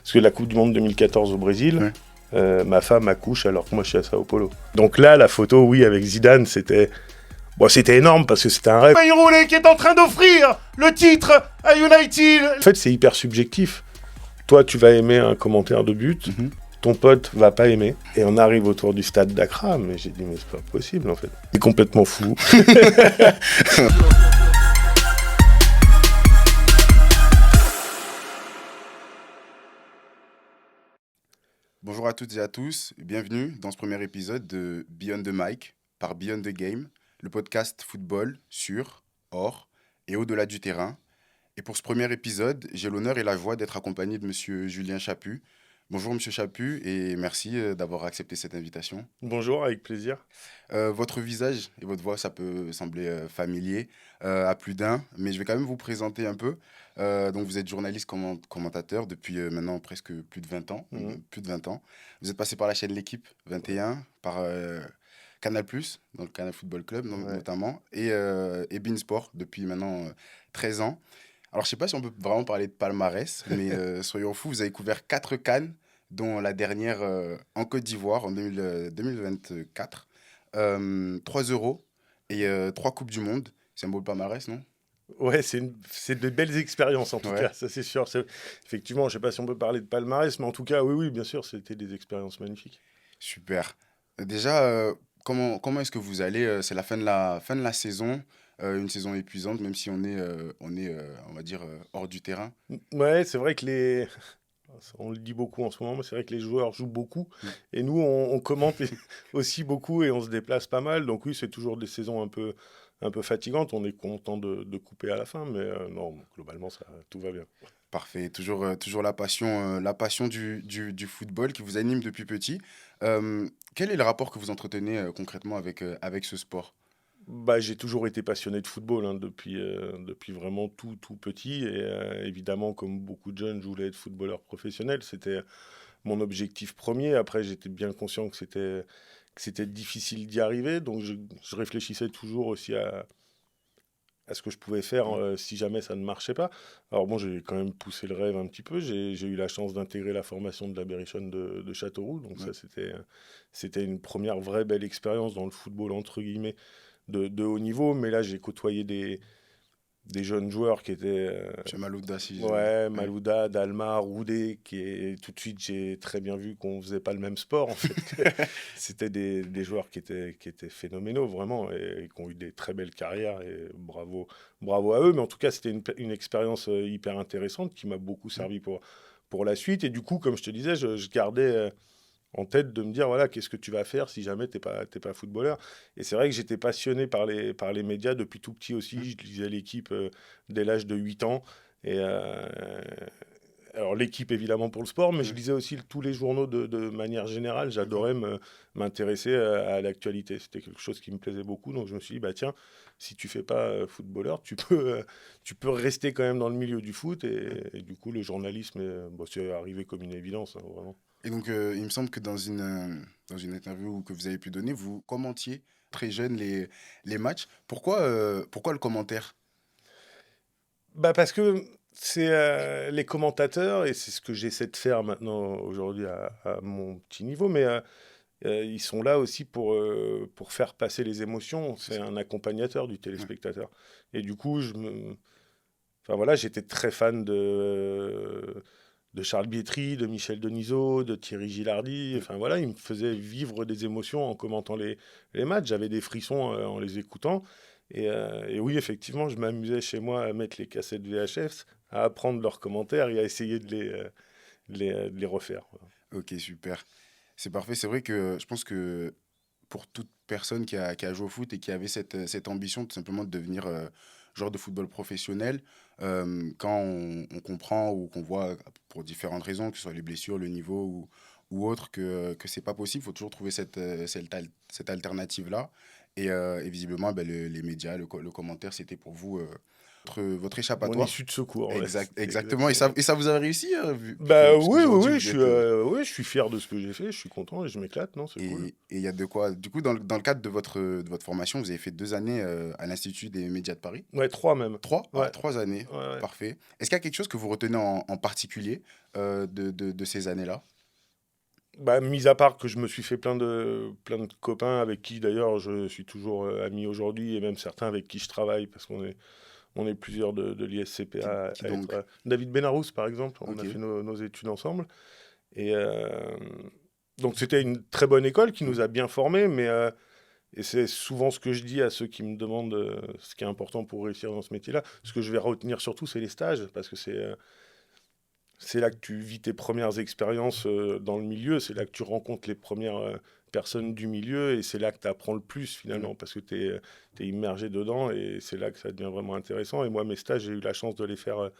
Parce que la Coupe du Monde 2014 au Brésil, ma femme accouche alors que moi je suis à Sao Paulo. Donc là, la photo, oui, avec Zidane, c'était énorme parce que c'était un rêve. Bayrou qui est en train d'offrir le titre à United. En fait, c'est hyper subjectif. Toi, tu vas aimer un commentaire de but. Ton pote va pas aimer. Et on arrive autour du stade d'Accra, mais j'ai dit, mais c'est pas possible en fait. C'est complètement fou. Bonjour à toutes et à tous, et bienvenue dans ce premier épisode de Beyond the Mic par Beyond the Game, le podcast football sur, hors et au-delà du terrain. Et pour ce premier épisode, j'ai l'honneur et la joie d'être accompagné de Monsieur Julien Chaput. Bonjour Monsieur Chaput et merci d'avoir accepté cette invitation. Bonjour, avec plaisir. Votre visage et votre voix, ça peut sembler familier à plus d'un, mais je vais quand même vous présenter un peu. Donc vous êtes journaliste commentateur depuis maintenant presque plus de 20 ans. Plus de 20 ans. Vous êtes passé par la chaîne L'Équipe 21, par Canal+, dans le Canal Football Club notamment, et beIN Sport depuis maintenant 13 ans. Alors je sais pas si on peut vraiment parler de palmarès, mais soyons fous, vous avez couvert 4 CAN, dont la dernière en Côte d'Ivoire en 2024. 3 euros et 3 Coupes du Monde. C'est un beau palmarès, non? Ouais, c'est de belles expériences en tout cas, ça c'est sûr. Effectivement, je sais pas si on peut parler de palmarès, mais en tout cas, oui, bien sûr, c'était des expériences magnifiques. Super. Déjà, comment est-ce que vous allez? C'est la fin de la saison, une saison épuisante, même si on va dire, hors du terrain. Ouais, c'est vrai que on le dit beaucoup en ce moment, mais c'est vrai que les joueurs jouent beaucoup. Et nous, on commente aussi beaucoup et on se déplace pas mal. Donc oui, c'est toujours des saisons un peu fatigantes. On est content de couper à la fin, mais non, globalement, tout va bien. Parfait. Toujours la passion du football qui vous anime depuis petit. Quel est le rapport que vous entretenez concrètement avec ce sport? Bah, j'ai toujours été passionné de football hein, depuis vraiment tout petit. Et évidemment, comme beaucoup de jeunes, je voulais être footballeur professionnel. C'était mon objectif premier. Après, j'étais bien conscient que c'était difficile d'y arriver. Donc, je réfléchissais toujours aussi à ce que je pouvais faire si jamais ça ne marchait pas. Alors bon, j'ai quand même poussé le rêve un petit peu. J'ai eu la chance d'intégrer la formation de la Berrichonne de Châteauroux. Donc ça, c'était une première vraie belle expérience dans le football, entre guillemets, de haut niveau. Mais là, j'ai côtoyé des jeunes joueurs qui étaient... Chez Malouda, si ouais, Malouda, Dalma, Roudé, tout de suite, j'ai très bien vu qu'on faisait pas le même sport, en fait. C'était des joueurs qui étaient phénoménaux, vraiment, et qui ont eu des très belles carrières, et bravo à eux. Mais en tout cas, c'était une expérience hyper intéressante qui m'a beaucoup servi pour la suite. Et du coup, comme je te disais, je gardais en tête de me dire, voilà, qu'est-ce que tu vas faire si jamais t'es pas footballeur. Et c'est vrai que j'étais passionné par les médias depuis tout petit aussi. Je lisais L'Équipe dès l'âge de 8 ans. Et alors L'Équipe évidemment pour le sport, mais je lisais aussi tous les journaux de manière générale. J'adorais m'intéresser à l'actualité. C'était quelque chose qui me plaisait beaucoup. Donc je me suis dit, bah tiens, si tu fais pas footballeur, tu peux rester quand même dans le milieu du foot. Et du coup, le journalisme, c'est arrivé comme une évidence, hein, vraiment. Et donc, il me semble que dans une interview que vous avez pu donner, vous commentiez très jeune les matchs. Pourquoi le commentaire? Bah parce que c'est les commentateurs, et c'est ce que j'essaie de faire maintenant aujourd'hui à mon petit niveau, mais ils sont là aussi pour faire passer les émotions. C'est un accompagnateur du téléspectateur. Et du coup, enfin, voilà, j'étais très fan de Charles Bietri, de Michel Denisot, de Thierry Gilardi. Enfin voilà, ils me faisaient vivre des émotions en commentant les matchs. J'avais des frissons en les écoutant. Et oui, effectivement, je m'amusais chez moi à mettre les cassettes VHS, à apprendre leurs commentaires et à essayer de les refaire. Voilà. Ok, super. C'est parfait. C'est vrai que je pense que pour toute personne qui a joué au foot et qui avait cette ambition tout simplement de devenir joueur de football professionnel, quand on comprend ou qu'on voit pour différentes raisons, que ce soit les blessures, le niveau ou autre, que c'est pas possible, il faut toujours trouver cette alternative-là. Et visiblement, ben, les médias, le commentaire, c'était pour vous votre Mon échappatoire. issue de secours, ouais, c'était Exactement. exactement. Et ça vous a réussi, Bah parce oui, oui, qu'aujourd'hui, oui, vous êtes... oui, je suis fier de ce que j'ai fait, je suis content et je m'éclate, non, c'est cool. et il y a de quoi. Du coup, dans le cadre de votre formation, vous avez fait 2 années à l'Institut des médias de Paris. Ouais, 3 même. 3? Ah, Ouais, 3 années. ouais, ouais. Parfait. Est-ce qu'il y a quelque chose que vous retenez en particulier de ces années-là? Bah, mis à part que je me suis fait plein de copains avec qui d'ailleurs je suis toujours ami aujourd'hui et même certains avec qui je travaille parce on est plusieurs de l'ISCPA Qui à être. donc? David Benarous par exemple, on a Ok. fait nos études ensemble. Et donc c'était une très bonne école qui nous Mhm. a bien formés, mais et c'est souvent ce que je dis à ceux qui me demandent ce qui est important pour réussir dans ce métier-là. Ce que je vais retenir surtout, c'est les stages, parce que c'est là que tu vis tes premières expériences dans le milieu, c'est là que tu rencontres les premières personnes du milieu, et c'est là que tu apprends le plus Mhm. finalement, parce que tu es immergé dedans, et c'est là que ça devient vraiment intéressant. Et moi, mes stages, j'ai eu la chance de les faire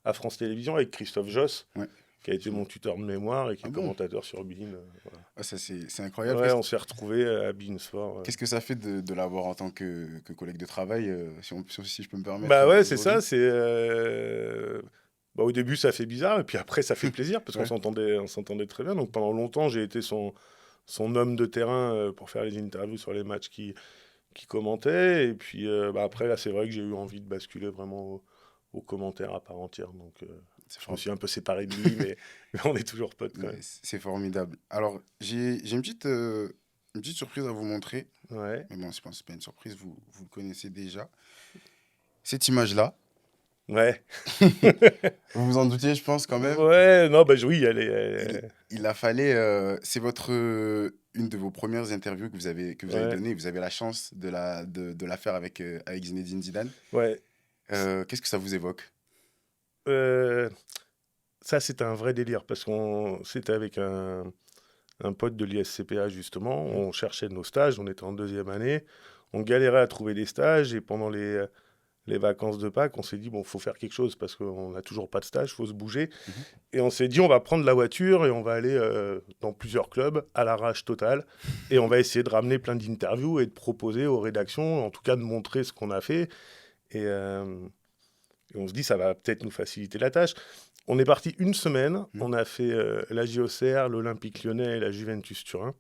à France Télévisions avec Christophe Josse, Ouais. qui a été mon tuteur de mémoire et qui Ah est bon? commentateur sur Bein. Voilà. Ah, ça, c'est incroyable. Ouais, on s'est retrouvés à Bein Sport. Qu'est-ce que ça fait de l'avoir en tant que collègue de travail, si je peux me permettre Bah ouais, c'est ça. aujourd'hui? Bah, au début, ça fait bizarre, et puis après, ça fait plaisir parce qu'on Ouais. s'entendait très bien. Donc pendant longtemps, j'ai été son homme de terrain pour faire les interviews sur les matchs qui commentait. Et puis bah, après, là, c'est vrai que j'ai eu envie de basculer vraiment aux commentaires à part entière. Donc C'est je me for- suis un peu séparé de lui, mais on est toujours potes quand ouais, même. c'est formidable. Alors, j'ai une petite surprise à vous montrer. Ouais. Mais bon, je pense que c'est pas une surprise, vous le connaissez déjà. Cette image-là, Ouais. vous vous en doutiez, je pense, quand même. Ouais, non, bah oui, Il, il a fallu. C'est une de vos premières interviews que vous avez ouais, données. Vous avez la chance de la faire avec Zinedine Zidane. ouais. Qu'est-ce que ça vous évoque? Euh, Ça, c'était un vrai délire parce qu'on c'était avec un pote de l'ISCPA justement. Mhm, On cherchait nos stages, on était en deuxième année. On galérait à trouver des stages et pendant les vacances de Pâques, on s'est dit, bon, faut faire quelque chose parce qu'on n'a toujours pas de stage, faut se bouger. mhm. Et on s'est dit, on va prendre la voiture et on va aller dans plusieurs clubs à l'arrache totale. Et on va essayer de ramener plein d'interviews et de proposer aux rédactions, en tout cas de montrer ce qu'on a fait. Et, et on se dit, ça va peut-être nous faciliter la tâche. On est parti une semaine, Mhm. on a fait la JOCR, l'Olympique lyonnais et la Juventus Turin.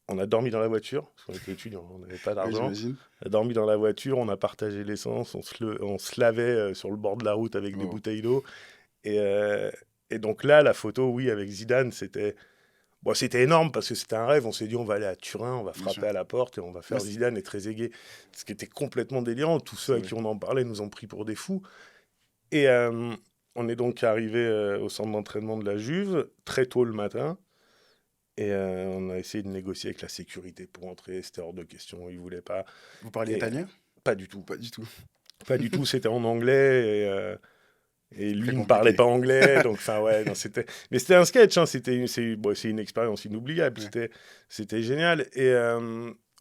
On a dormi dans la voiture, parce qu'on était étudiants, on n'avait pas Ouais, d'argent. j'imagine. On a dormi dans la voiture, on a partagé l'essence, on se lavait sur le bord de la route avec des Oh, bouteilles d'eau. Et, euh, et donc là, la photo, oui, avec Zidane, c'était énorme parce que c'était un rêve. On s'est dit, on va aller à Turin, on va bien sûr. frapper à la porte et on va Ouais, faire Zidane et Trezeguet. Ce qui était complètement délirant. Tous ceux c'est à vrai. qui on en parlait nous ont pris pour des fous. Et on est donc arrivé au centre d'entraînement de la Juve, très tôt le matin. Et on a essayé de négocier avec la sécurité pour entrer. C'était hors de question, ils ne voulaient pas. Vous parlez Et italien? pas du tout. Pas du tout. Pas du tout, c'était en anglais. Et Très lui ne parlait compliqué. pas anglais, donc enfin ouais, non, mais c'était un sketch, hein, c'est une expérience inoubliable, Ouais. c'était génial. Et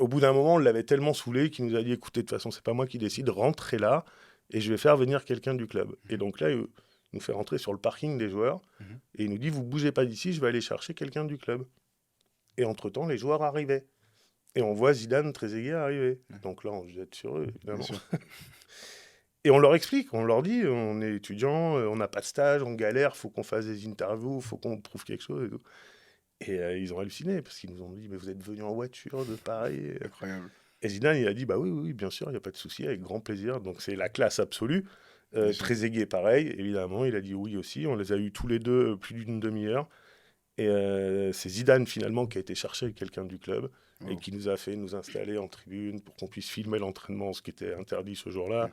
au bout d'un moment, on l'avait tellement saoulé qu'il nous a dit, écoutez, de toute façon, c'est pas moi qui décide, rentrez là, et je vais faire venir quelqu'un du club. Et donc là, il nous fait rentrer sur le parking des joueurs, Mhm. et il nous dit, vous bougez pas d'ici, je vais aller chercher quelqu'un du club. Et entre-temps, les joueurs arrivaient. Et on voit Zidane, Trezeguet arriver. Ouais, Donc là, on se jette sur eux, bien évidemment. sûr. Et on leur explique, on leur dit, on est étudiant, on n'a pas de stage, on galère, faut qu'on fasse des interviews, faut qu'on prouve quelque chose et tout. Et ils ont halluciné parce qu'ils nous ont dit, mais vous êtes venus en voiture de Paris. Incroyable. Et Zidane, il a dit, bah oui, oui, bien sûr, il n'y a pas de souci, avec grand plaisir. Donc c'est la classe absolue. Bien sûr. Trezeguet, pareil, évidemment, il a dit oui aussi. On les a eu tous les deux plus d'une demi-heure. Et c'est Zidane finalement qui a été chercher quelqu'un du club et Oh. qui nous a fait nous installer en tribune pour qu'on puisse filmer l'entraînement, ce qui était interdit ce jour-là. Ouais.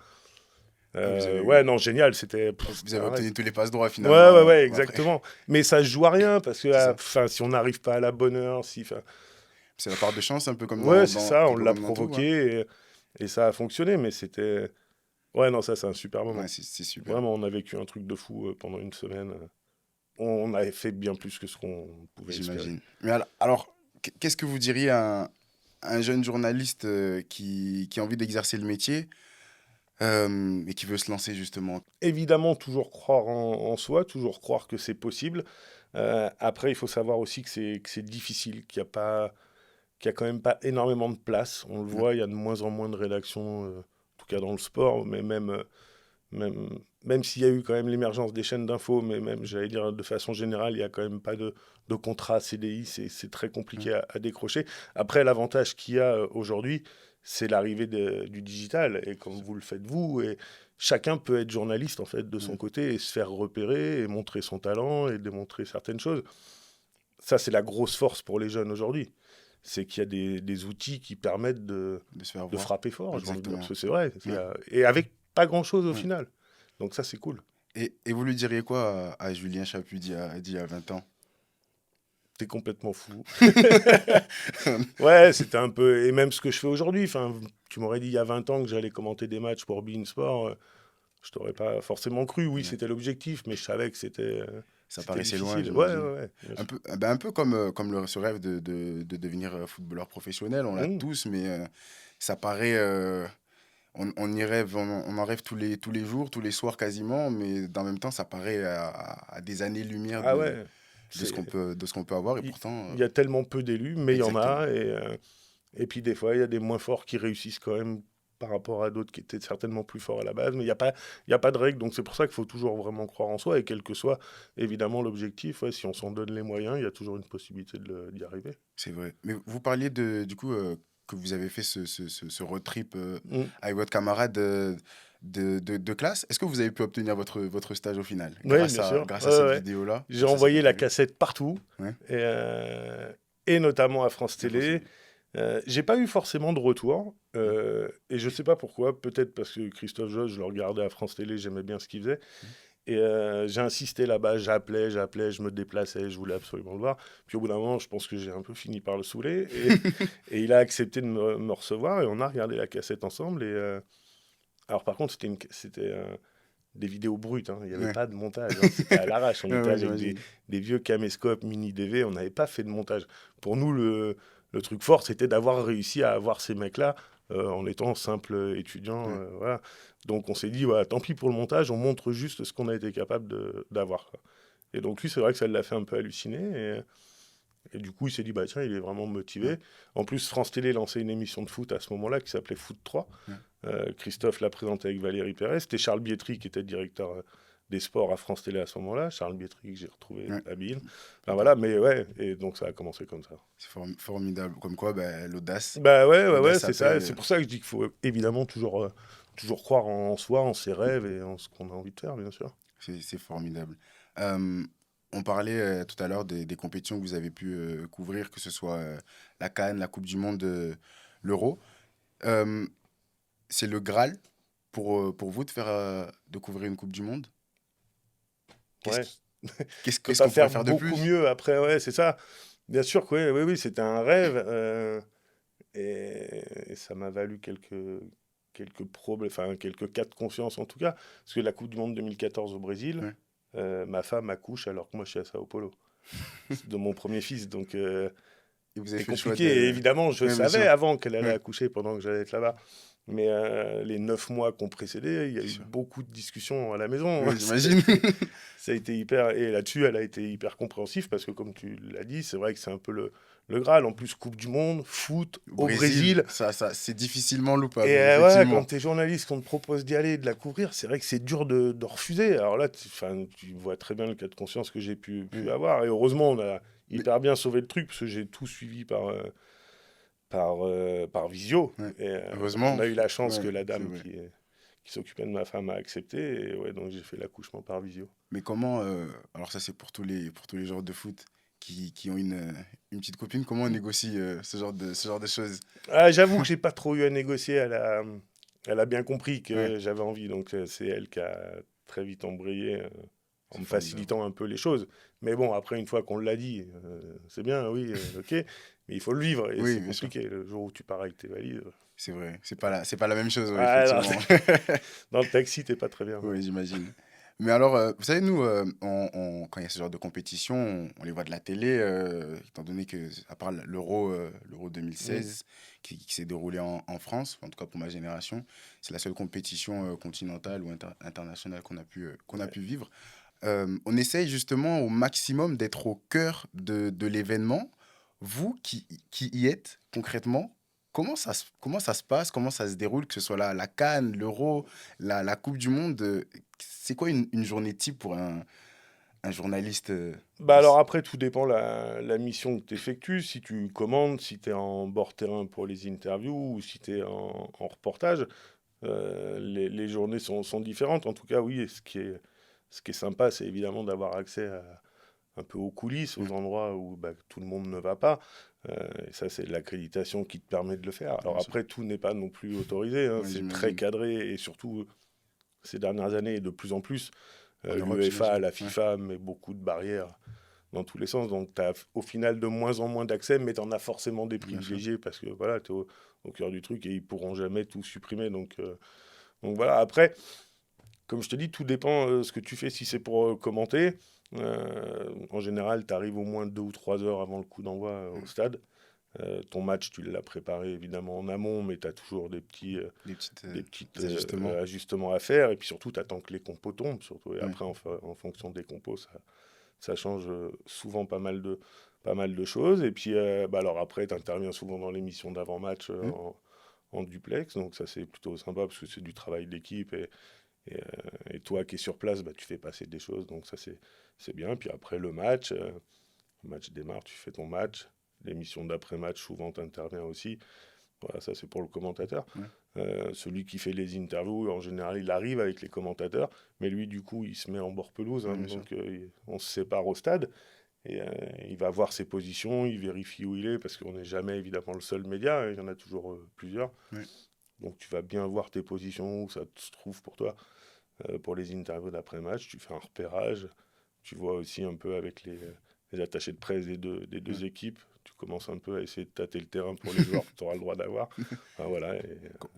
Ah, Ouais, non, génial, vous c'était avez un rêve. obtenu tous les passes droits Ouais, finalement. ouais, ouais, Après, exactement. Mais ça se joue à rien parce que c'est ça. si on n'arrive pas à la bonne heure, si, C'est la part de chance, un peu comme ouais, c'est ça, un on peu l'a comme dans tout, hein. provoqué et ça a fonctionné, mais c'était. Ouais, non, ça, c'est un super Ouais, moment. c'est super. Vraiment, on a vécu un truc de fou pendant une semaine. On avait fait bien plus que ce qu'on pouvait espérer. J'imagine. Mais alors, qu'est-ce que vous diriez à un jeune journaliste qui a envie d'exercer le métier et qui veut se lancer justement? Évidemment, toujours croire en soi, toujours croire que c'est possible. Après, il faut savoir aussi que c'est difficile, qu'il y a quand même pas énormément de place. On le Ouais. voit, il y a de moins en moins de rédactions, en tout cas dans le sport, mais même s'il y a eu quand même l'émergence des chaînes d'infos, mais même, j'allais dire, de façon générale, il n'y a quand même pas de contrat CDI, c'est très compliqué à décrocher. Après, l'avantage qu'il y a aujourd'hui, c'est l'arrivée du digital, et comme vous le faites vous, et chacun peut être journaliste, en fait, de son côté, et se faire repérer, et montrer son talent, et démontrer certaines choses. Ça, c'est la grosse force pour les jeunes aujourd'hui. C'est qu'il y a des outils qui permettent De se faire de voir. frapper fort, j'ai envie de dire, Exactement. parce que c'est vrai. Ouais. Et avec pas grand-chose au Ouais. final. Donc ça, c'est cool. Et vous lui diriez quoi à Julien Chaput d'il y a 20 ans? T'es complètement fou. Ouais, c'était un peu... Et même ce que je fais aujourd'hui. Enfin, tu m'aurais dit il y a 20 ans que j'allais commenter des matchs pour beIN Sport. Je t'aurais pas forcément cru. Oui, Ouais. c'était l'objectif, mais je savais que c'était Ça c'était paraissait loin, difficile. Ouais, j'imagine. ouais, ouais. Bien sûr. Un peu comme, ce rêve de devenir footballeur professionnel, on l'a Mmh. tous, mais ça paraît... on y rêve, on en rêve tous les jours, tous les soirs quasiment, mais dans le même temps, ça paraît à des années-lumière Ah ouais. de ce qu'on peut avoir, et Il pourtant... il y a tellement peu d'élus, mais il y en exactement. a. Et puis des fois, il y a des moins forts qui réussissent quand même par rapport à d'autres qui étaient certainement plus forts à la base. Mais il y a pas de règle. Donc c'est pour ça qu'il faut toujours vraiment croire en soi. Et quel que soit évidemment l'objectif, ouais, si on s'en donne les moyens, il y a toujours une possibilité d'y arriver. C'est vrai. Mais vous parliez du coup, que vous avez fait ce road trip Mm. avec votre camarade de classe. Est-ce que vous avez pu obtenir votre stage au final Oui, bien sûr. grâce à Ouais, cette ouais. vidéo-là? J'ai Grâce à cette envoyé la interview? cassette partout. Ouais, Et notamment à France la France Télé. Télé. J'ai pas eu forcément de retour. Et je sais pas pourquoi. Peut-être parce que Christophe Josse, je le regardais à France Télé, j'aimais bien ce qu'il faisait. Et j'ai insisté là-bas, j'appelais, je me déplaçais, je voulais absolument le voir. Puis au bout d'un moment, je pense que j'ai un peu fini par le saouler. Et il a accepté de me recevoir et on a regardé la cassette ensemble. Alors par contre, c'était des vidéos brutes, hein. Il n'y avait Ouais. pas de montage, hein. C'était à l'arrache. On Ouais, était ouais, avec j'imagine. des vieux caméscopes mini DV, on n'avait pas fait de montage. Pour nous, le truc fort, c'était d'avoir réussi à avoir ces mecs-là en étant simple étudiant. Ouais. Voilà. Donc on s'est dit, voilà, tant pis pour le montage, on montre juste ce qu'on a été capable d'avoir, quoi. Et donc lui, c'est vrai que ça l'a fait un peu halluciner. Et du coup, il s'est dit, bah tiens, il est vraiment Ouais. motivé. En plus, France Télé lançait une émission de foot à ce moment-là qui s'appelait Foot 3. Ouais. Christophe l'a présenté avec Valérie Pérez. C'était Charles Bietri qui était directeur des sports à France Télé à ce moment-là. Charles Bietri que j'ai retrouvé Ouais. à Bill. Enfin D'accord. voilà, mais ouais, et donc ça a commencé comme ça. C'est formidable. Comme quoi, bah, Bah ouais, l'audace, ça c'est ça. paye. C'est pour ça que je dis qu'il faut évidemment toujours croire en soi, en ses rêves et en ce qu'on a envie de faire, bien sûr. C'est formidable. Euh, on parlait tout à l'heure des compétitions que vous avez pu couvrir, que ce soit la CAN, la Coupe du Monde, l'Euro. Euh, c'est le Graal pour vous de couvrir une Coupe du Monde? Qu'est-ce Ouais. qui- qu'est-ce On peut qu'est-ce pas qu'on pourrait faire faire de beaucoup plus? mieux après, ouais, c'est ça. Bien sûr que oui, oui, c'était un rêve. Et ça m'a valu quelques problèmes, enfin quelques cas de conscience en tout cas. Parce que la Coupe du Monde 2014 au Brésil, Ouais. ma femme accouche alors que moi je suis à Sao Paulo. C'est de mon premier fils. Donc Et vous avez c'était fait le choix compliqué. Et de... évidemment, je Oui, bien savais sûr. avant qu'elle allait Ouais, accoucher pendant que j'allais être là-bas. Mais les 9 mois qui ont précédé, il y a c'est eu sûr. beaucoup de discussions à la maison. Oui, j'imagine. Ça a été hyper. Et là-dessus, elle a été hyper compréhensive parce que, comme tu l'as dit, c'est vrai que c'est un peu le Graal. En plus, Coupe du Monde, foot, Au au Brésil, Brésil. c'est difficilement loupable, Et ouais, effectivement. quand t'es journaliste, qu'on te propose d'y aller, de la couvrir, c'est vrai que c'est dur de refuser. Alors là, tu vois très bien le cas de conscience que j'ai pu Oui. avoir. Et heureusement, on a Mais, hyper bien sauvé le truc parce que j'ai tout suivi par visio. ouais, Et on heureusement, a eu la chance ouais, que la c'est dame vrai. qui s'occupait de ma femme a accepté. Et ouais, donc j'ai fait l'accouchement par visio. Mais comment, alors ça c'est pour tous les joueurs de foot qui ont une petite copine, comment on négocie ce genre de choses? Ah, j'avoue que j'ai pas trop eu à négocier. Elle a bien compris Ouais, que j'avais envie. Donc c'est elle qui a très vite embrayé en c'est me formidable. facilitant un peu les choses. Mais bon, après, une fois qu'on l'a dit, c'est bien, oui, ok. Mais il faut le vivre et Oui, c'est bien sûr, compliqué. Le jour où tu pars avec tes valises. c'est vrai. C'est pas la même chose, ouais, Ah, effectivement. dans le taxi, t'es pas très bien. Oui, j'imagine. Mais alors, vous savez, nous, quand il y a ce genre de compétition, on les voit de la télé, étant donné que, à part l'Euro Mm. 2016, qui s'est déroulé en France, en tout cas pour ma génération, c'est la seule compétition continentale ou internationale qu'on a Ouais. pu vivre. On essaye justement au maximum d'être au cœur de l'événement. Vous qui y êtes concrètement, comment ça se passe, comment ça se déroule, que ce soit la CAN, l'Euro, la Coupe du Monde. C'est quoi une journée type pour un journaliste Bah de... alors après, tout dépend la mission que tu effectues, si tu commandes, si tu es en bord terrain pour les interviews ou si tu es en reportage. Les journées sont différentes. En tout cas, oui, ce qui est sympa, c'est évidemment d'avoir accès un peu aux coulisses, Ouais, aux endroits où bah, tout le monde ne va pas. Et ça, c'est l'accréditation qui te permet de le faire. Alors bien sûr. après, tout n'est pas non plus autorisé, hein, Ouais, c'est très j'imagine. cadré et surtout ces dernières années et de plus en plus, En Europe, l'UEFA, j'imagine. la Ouais, FIFA met beaucoup de barrières dans tous les sens. Donc tu as au final de moins en moins d'accès, mais tu en as forcément des bien sûr. privilégiés parce que voilà, tu es au cœur du truc et ils pourront jamais tout supprimer. Donc voilà, après, comme je te dis, tout dépend ce que tu fais. Si c'est pour commenter, en général, tu arrives au moins 2 ou 3 heures avant le coup d'envoi au Mm. stade. Ton match, tu l'as préparé évidemment en amont, mais tu as toujours des petites Des ajustements. ajustements à faire. Et puis surtout, tu attends que les compos tombent. Surtout. Et Ouais, après, en fonction des compos, ça change souvent pas mal de choses. Et puis, bah alors après, tu interviens souvent dans l'émission d'avant-match mm, en duplex. Donc ça, c'est plutôt sympa parce que c'est du travail d'équipe. Et toi qui es sur place, bah, tu fais passer des choses. Donc ça, c'est bien. Puis après, le match démarre, tu fais ton match. L'émission d'après-match, souvent, tu interviens aussi. Voilà, ça, c'est pour le commentateur. ouais, Celui qui fait les interviews, en général, il arrive avec les commentateurs. Mais lui, du coup, il se met en bord pelouse. ouais, Hein, bien sûr. donc, on se sépare au stade. Et il va voir ses positions, il vérifie où il est, parce qu'on n'est jamais évidemment le seul média, hein, il y en a toujours plusieurs. Ouais. Donc tu vas bien voir tes positions, où ça se trouve pour toi. Pour les interviews d'après-match, tu fais un repérage, tu vois aussi un peu avec les attachés de presse des Ouais. deux équipes, tu commences un peu à essayer de tâter le terrain pour les joueurs que tu auras le droit d'avoir. Enfin, voilà,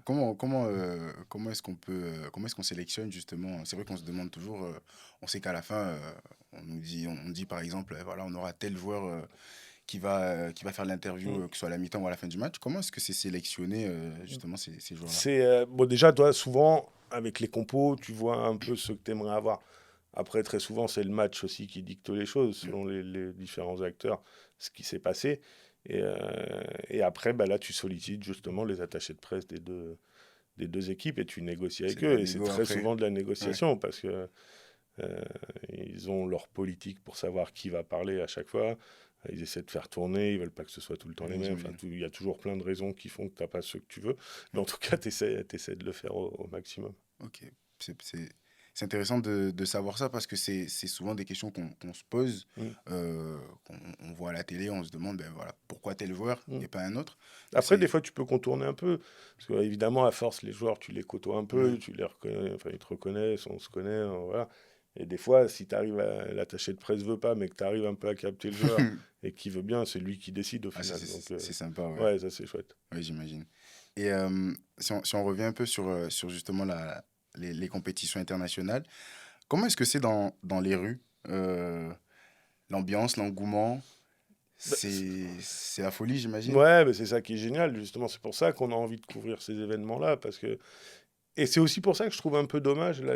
Comment est-ce qu'on peut, comment est-ce qu'on sélectionne justement? C'est vrai qu'on se demande toujours, on sait qu'à la fin, on dit par exemple, voilà, on aura tel joueur qui va faire l'interview, que ce soit à la mi-temps ou à la fin du match. Comment est-ce que c'est sélectionné justement ces joueurs-là? c'est bon déjà toi souvent avec les compos tu vois un peu ce que tu aimerais avoir. Après très souvent c'est le match aussi qui dicte les choses Mm. selon les différents acteurs, ce qui s'est passé. Et après bah là tu sollicites justement les attachés de presse des deux équipes et tu négocies C'est avec de la eux. Et c'est négo très après. souvent de la Ouais, négociation parce que euh, ils ont leur politique pour savoir qui va parler à chaque fois. Ils essaient de faire tourner, ils veulent pas que ce soit tout le temps les ouais, mêmes. Enfin, j'imagine. il y a toujours plein de raisons qui font que tu n'as pas ce que tu veux. Mais Ouais, en tout cas, tu essaies de le faire au maximum. ok. C'est intéressant de savoir ça parce que c'est souvent des questions qu'on se pose, Mm, on voit à la télé, on se demande, ben voilà, pourquoi tel joueur mm. et pas un autre? Donc Après, des c'est... fois, tu peux contourner un peu. Parce que, évidemment, à force, les joueurs, tu les côtoies un Ouais, peu, tu les reconnais, enfin, ils te reconnaissent, on se connaît, voilà. Et des fois, si tu arrives l'attaché de presse veut pas, mais que tu arrives un peu à capter le joueur et qui veut bien, c'est lui qui décide au ah, ça, final. Donc, c'est sympa, ouais. ouais, ça, c'est chouette. Ouais, j'imagine. Et si on revient un peu sur justement les compétitions internationales, comment est-ce que c'est dans les rues? L'ambiance, l'engouement, Bah, c'est la folie, j'imagine? ouais, mais c'est ça qui est génial, justement. C'est pour ça qu'on a envie de couvrir ces événements-là. Et c'est aussi pour ça que je trouve un peu dommage, là,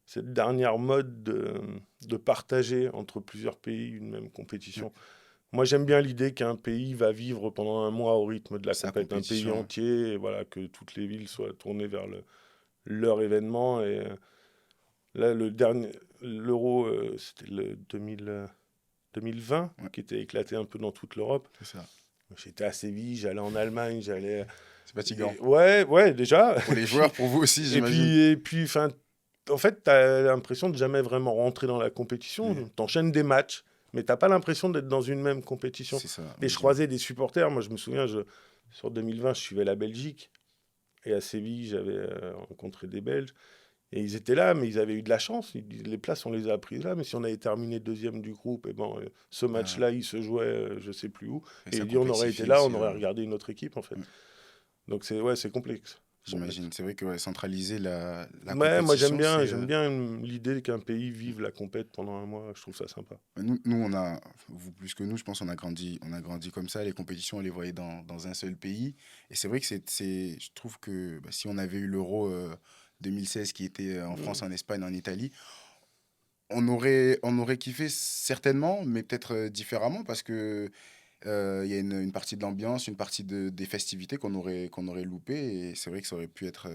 cette dernière mode de partager entre plusieurs pays une même Ouais, compétition. Moi, j'aime bien l'idée qu'un pays va vivre pendant un mois au rythme de la sa compète, un pays compétition. entier, et voilà, que toutes les villes soient tournées vers leur événement. Et là, l'Euro, c'était le 2020, Ouais, qui était éclaté un peu dans toute l'Europe. c'est ça. J'étais à Séville, j'allais en Allemagne, C'est fatigant. Ouais, ouais, déjà. Pour les joueurs, pour vous aussi, Et j'imagine. puis, et puis, enfin, en fait, t'as l'impression de jamais vraiment rentrer dans la Ouais, compétition. T'enchaînes des matchs, mais t'as pas l'impression d'être dans une même compétition. c'est ça, Et ouais, je croisais des supporters. Moi, je me souviens, sur 2020, je suivais la Belgique. Et à Séville, j'avais rencontré des Belges. Et ils étaient là, mais ils avaient eu de la chance. Ils disent, les places, on les a prises là. Mais si on avait terminé deuxième du groupe, et ben, ce ah, match-là, il se jouait je sais plus où. et Et ça il dit, on aurait été complexifie là, aussi, on aurait regardé une autre équipe, en fait. ouais, Donc, ouais, c'est complexe. Complexe. j'imagine. C'est vrai que ouais, centraliser la Ouais, moi compétition, j'aime bien l'idée qu'un pays vive la compète pendant un mois, je trouve ça sympa. nous, vous plus que nous, je pense, on a grandi comme ça. Les compétitions, on les voyait dans un seul pays. Et c'est vrai que je trouve que bah, si on avait eu l'Euro 2016 qui était en France, Mm. en Espagne, en Italie, on aurait kiffé certainement, mais peut-être différemment parce que Il y a une partie de l'ambiance, une partie des festivités qu'on aurait loupé. Et c'est vrai que ça aurait pu être.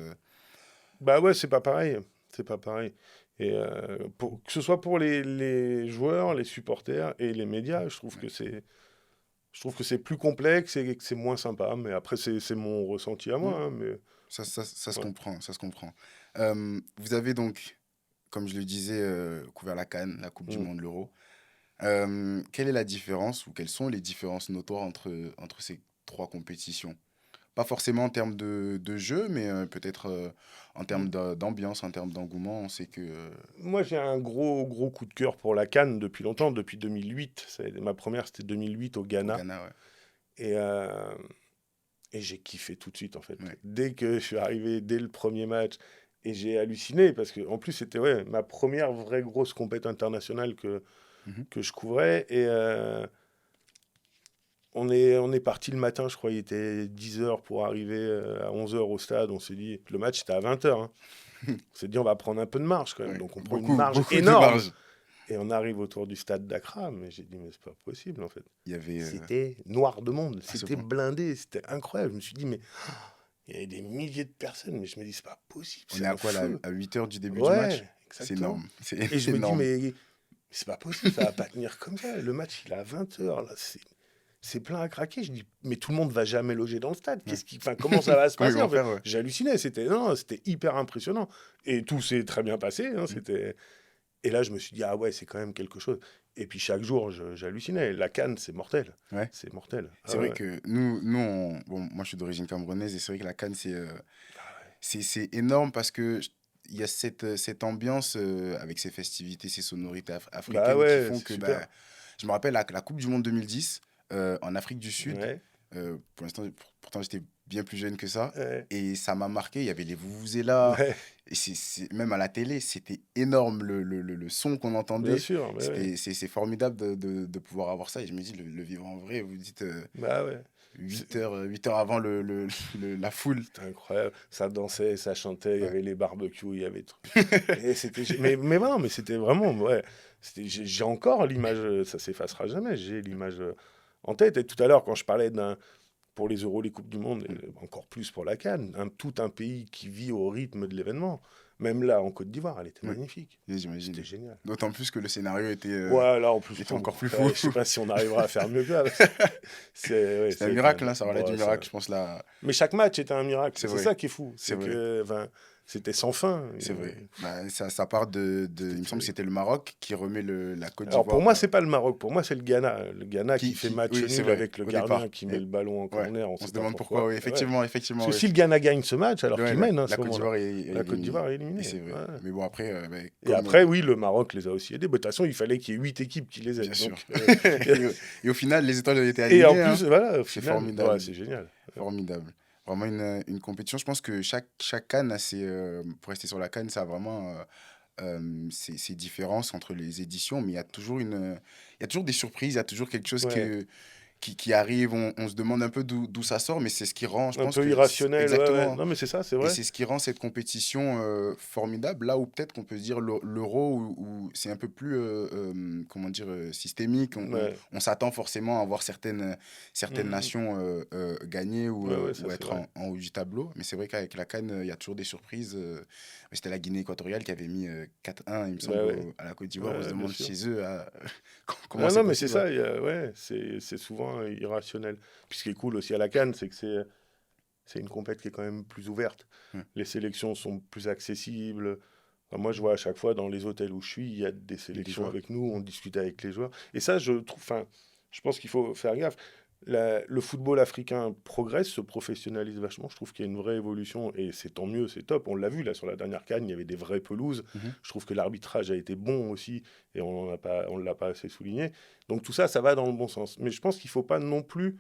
Bah ouais, c'est pas pareil. C'est pas pareil. Et que ce soit pour les joueurs, les supporters et les médias, je trouve que c'est plus complexe et que c'est moins sympa. Mais après, c'est mon ressenti à Hmm. moi, hein, mais Ça se ouais. comprend, ça se comprend. Vous avez donc, comme je le disais, couvert la CAN, la Coupe du Mm. Monde, l'Euro. Quelle est la différence ou quelles sont les différences notoires entre ces trois compétitions? Pas forcément en termes de jeu, mais peut-être en termes Mm. d'ambiance, en termes d'engouement. On sait que Moi, j'ai un gros coup de cœur pour la CAN depuis longtemps, depuis 2008. Ma première, c'était 2008 au au Ghana. Ghana, ouais. Et, euh, et j'ai kiffé tout de suite, en fait. Ouais. Dès que je suis arrivé, dès le premier match, et j'ai halluciné, parce que en plus, c'était ouais, ma première vraie grosse compétition internationale Mhm. que je couvrais. Et on est parti le matin, je crois, il était 10 h pour arriver à 11 h au stade. On s'est dit, le match était à 20 h. Hein. On s'est dit, on va prendre un peu de marge quand même. Ouais. Donc on prend une Beaucoup, marge beaucoup de énorme. marge. Et on arrive autour du stade d'Accra, mais j'ai dit, mais c'est pas possible en fait. Il y avait C'était noir de monde, à ce c'était point. blindé, c'était incroyable. Je me suis dit, mais il y avait des milliers de personnes, mais je me dis, c'est pas possible, On c'est est à un quoi là? feu. À 8 heures du début du match? Ouais, C'est exactement. énorme. C'est Et je me dis, énorme. mais c'est pas possible, ça va pas tenir comme ça. Le match, il est à 20 h, là, c'est plein à craquer. Je dis, mais tout le monde va jamais loger dans le stade. Ouais. Enfin, comment ça va se Comment ils passer vont en fait? faire, ouais. J'hallucinais. Non, c'était hyper impressionnant. Et tout s'est très bien passé. Hein, Mm. et là, je me suis dit, ah ouais, c'est quand même quelque chose. Et puis chaque jour, j'hallucinais. La CAN, c'est mortel. Ouais. C'est mortel. C'est Ah vrai ouais. que bon, moi je suis d'origine camerounaise et c'est vrai que la CAN, Ah ouais. c'est énorme parce que il y a cette ambiance avec ces festivités, ces sonorités Bah africaines qui ouais, font c'est que, super. bah, je me rappelle la Coupe du Monde 2010 en Afrique du Sud. Ouais, Pour l'instant, pourtant j'étais bien plus jeune que ça. ouais, Et ça m'a marqué, il y avait les vuvuzelas. ouais, Et même à la télé, c'était énorme le son qu'on bien entendait. sûr. Mais ouais. C'est formidable de pouvoir avoir ça. Et je me dis, le vivre en vrai, vous dites Bah ouais. C'est 8 heures avant la foule. c'était incroyable. Ça dansait, ça chantait, il y Ouais. avait les barbecues, il y avait tout. Et mais non, mais c'était vraiment, ouais. J'ai encore l'image, ça s'effacera jamais. J'ai l'image en tête. Et tout à l'heure, quand je parlais pour les Euros, les Coupes du Monde, Mm. et encore plus pour la CAN, tout un pays qui vit au rythme de l'événement. Même là, en Côte d'Ivoire, elle était Ouais, magnifique. j'imagine. C'était génial. D'autant plus que le scénario Ouais, là, en plus, était encore plus fou. ouais, je sais pas si on arrivera à faire mieux que là. Ouais, C'était un ça a été miracle, hein, ça relève du bon, miracle, je pense, là. mais chaque match était un miracle. C'est C'est vrai, ça qui est fou. c'est C'est vrai. que, enfin, c'était sans fin. C'est vrai. Bah, ça part il C'était me semble que terrible. c'était le Maroc qui remet la Côte Alors pour d'Ivoire. moi, c'est pas le Maroc. Pour moi, c'est le Ghana. Le Ghana qui fait match Oui, c'est nul vrai, avec le au gardien départ. qui met le ballon en Ouais, corner. On on sait se pas demande pourquoi, pourquoi. oui, Ouais. effectivement, Parce effectivement, que oui. si le Ghana gagne ce match, alors Ouais, qu'il mène à la ce Côte moment-là, d'Ivoire est la Côte éliminée. d'Ivoire est Et éliminée. c'est vrai. Ouais. Mais bon, après, Et après, oui, le Maroc les a aussi aidés. Mais de toute façon, il fallait qu'il y ait 8 équipes qui les bien aident. sûr. Donc, Et au final, les étoiles ont été et en alignées, hein. plus, voilà, au C'est final, ouais, formidable. c'est génial. Formidable. Vraiment une compétition. Je pense que chaque CAN a pour rester sur la CAN, ça a vraiment ses différences entre les éditions, mais il y a toujours des surprises, il y a toujours quelque chose Ouais. qui arrive, on se demande un peu d'où ça sort, mais c'est ce qui rend, je Un pense peu que irrationnel, ouais, ouais. exactement, Non, mais c'est ça, c'est et vrai. c'est ce qui rend cette compétition formidable, là où peut-être qu'on peut se dire l'euro, où c'est un peu plus, comment dire, systémique, Ouais. on s'attend forcément à voir certaines Mhm. nations gagner Ouais, ouais, ça ou c'est être vrai. en haut du tableau, mais c'est vrai qu'avec la CAN, il y a toujours des surprises. C'était la Guinée équatoriale qui avait mis 4-1, il me semble, Ouais, ouais. à la Côte Ouais, d'Ivoire. On se ouais, bien demande sûr. chez eux comment Ah c'est non, mais c'est possible. Ouais. ça, ouais, c'est souvent irrationnel. Puis ce qui est cool aussi à la CAN, c'est que c'est une compète qui est quand même plus ouverte. Ouais. Les sélections sont plus accessibles. Enfin, moi, je vois à chaque fois dans les hôtels où je suis, il y a des Il y a des sélections joueurs. avec nous, on discute avec les joueurs. Et ça, je trouve, enfin, je pense qu'il faut faire gaffe. Le football africain progresse, se professionnalise vachement. Je trouve qu'il y a une vraie évolution et c'est tant mieux, c'est top. On l'a vu là sur la dernière CAN, il y avait des vraies pelouses. Mhm. Je trouve que l'arbitrage a été bon aussi et on ne l'a pas assez souligné. Donc tout ça, ça va dans le bon sens. Mais je pense qu'il ne faut pas non plus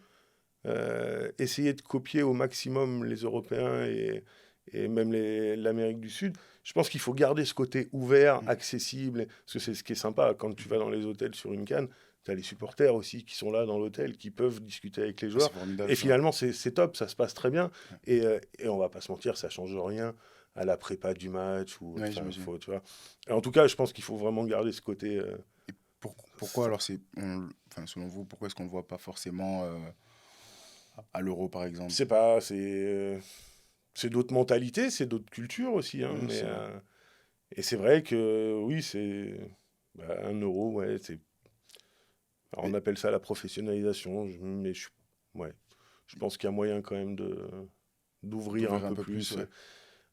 essayer de copier au maximum les Européens et même l'Amérique du Sud. Je pense qu'il faut garder ce côté ouvert, Mhm. accessible, parce que c'est ce qui est sympa. Quand tu vas dans les hôtels sur une CAN, tu as les supporters aussi qui sont là dans l'hôtel, qui peuvent discuter avec les joueurs. C'est formidable Et ça. finalement, c'est top, ça se passe très bien. Ouais, Et on va pas se mentir, ça change rien à la prépa du match. ouais, Enfin, j'imagine. tu vois. En tout cas, je pense qu'il faut vraiment garder ce côté Pourquoi alors enfin, selon vous, pourquoi est-ce qu'on ne le voit pas forcément à l'Euro par Je exemple? sais pas, c'est d'autres mentalités, c'est d'autres cultures aussi, hein, Oui, mais, c'est vrai. et c'est vrai que oui, bah, 1 euro, ouais, alors on Et appelle ça la professionnalisation, mais ouais, je pense qu'il y a moyen quand même d'ouvrir un d'ouvrir un peu peu plus, plus, ouais. ouais.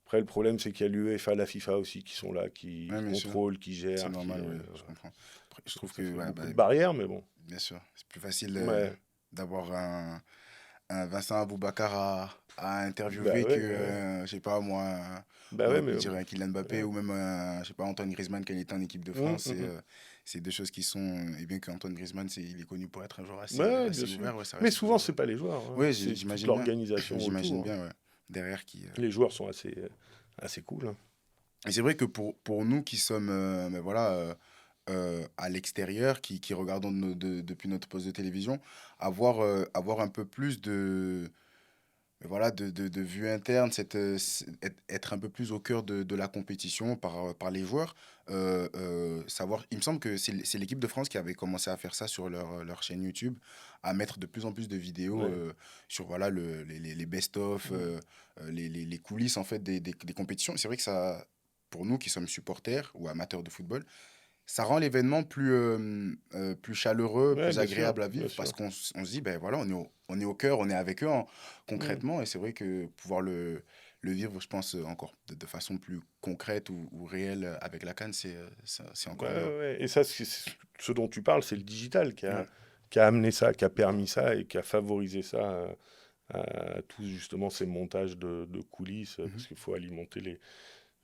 Après, le problème, c'est qu'il y a l'UEFA, la FIFA aussi qui sont là, Ouais, qui bien sûr. contrôlent, qui C'est gèrent, normal, oui, je voilà. comprends. Après, je Donc trouve ça que, fait ouais, beaucoup bah, de barrières, mais bon. bien sûr, c'est plus facile Ouais, d'avoir un Vincent Aboubakar à bah interviewer que, ouais, ouais. je sais pas moi, Bah on ouais, aurait mais pu dire un Kylian Mbappé ouais. ou même, je sais pas, Antoine Griezmann quand il était en équipe de France. Hum. C'est deux choses qui sont. Et bien qu'Antoine Griezmann, il est connu pour être un joueur Ouais, ouais, bien assez sûr. ouvert, ouais, ça Mais reste souvent, toujours. c'est pas les joueurs, hein, Oui, c'est toute j'imagine bien. l'organisation J'imagine autour, hein. bien, ouais. Derrière qui. Les joueurs sont assez cool, hein. Et c'est vrai que pour nous qui sommes ben voilà, à l'extérieur, qui regardons depuis notre poste de télévision, avoir un peu plus ben voilà, de vue interne, être un peu plus au cœur de la compétition par les joueurs, savoir, il me semble que c'est l'équipe de France qui avait commencé à faire ça sur leur chaîne YouTube, à mettre de plus en plus de vidéos Ouais. sur voilà, les best-of, Mm. les coulisses en fait des compétitions. C'est vrai que ça, pour nous qui sommes supporters ou amateurs de football, ça rend l'événement plus chaleureux, Ouais, plus bien sûr, agréable à bien vivre parce sûr. qu'on se dit, ben voilà, on est au cœur, on est avec eux Mm. concrètement. Et c'est vrai que pouvoir le vivre, je pense, encore de façon plus concrète ou réelle avec la CAN, c'est Ouais, encore mieux. ouais, ouais. Et ça, ce dont tu parles, c'est le digital Ouais. qui a amené ça, qui a permis ça et qui a favorisé ça, à tous justement ces montages de coulisses, Mhm. parce qu'il faut alimenter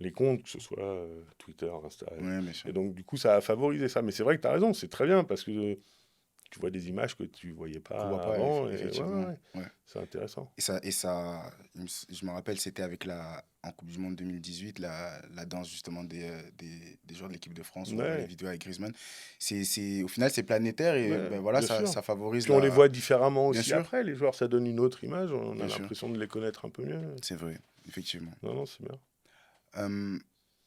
les comptes, que ce soit Twitter, Insta. Ouais, bien sûr. Et donc, du coup, ça a favorisé ça. Mais c'est vrai que tu as raison, c'est très bien, parce que tu vois des images que tu voyais Qu'on voit pas pas, avant, et ouais, ouais, effectivement. ouais, Ouais. c'est intéressant. Je me rappelle, c'était en Coupe du Monde 2018, la danse justement des joueurs de l'équipe de France, où on voit les Ouais, vidéos avec Griezmann. Au final, c'est planétaire et ouais, ben voilà, bien sûr. ça favorise Puis on les voit différemment Bien aussi sûr, après, les joueurs, ça donne une autre image, on a bien sûr, l'impression de les connaître un peu mieux. c'est vrai, effectivement. Non, non, c'est bien. Euh,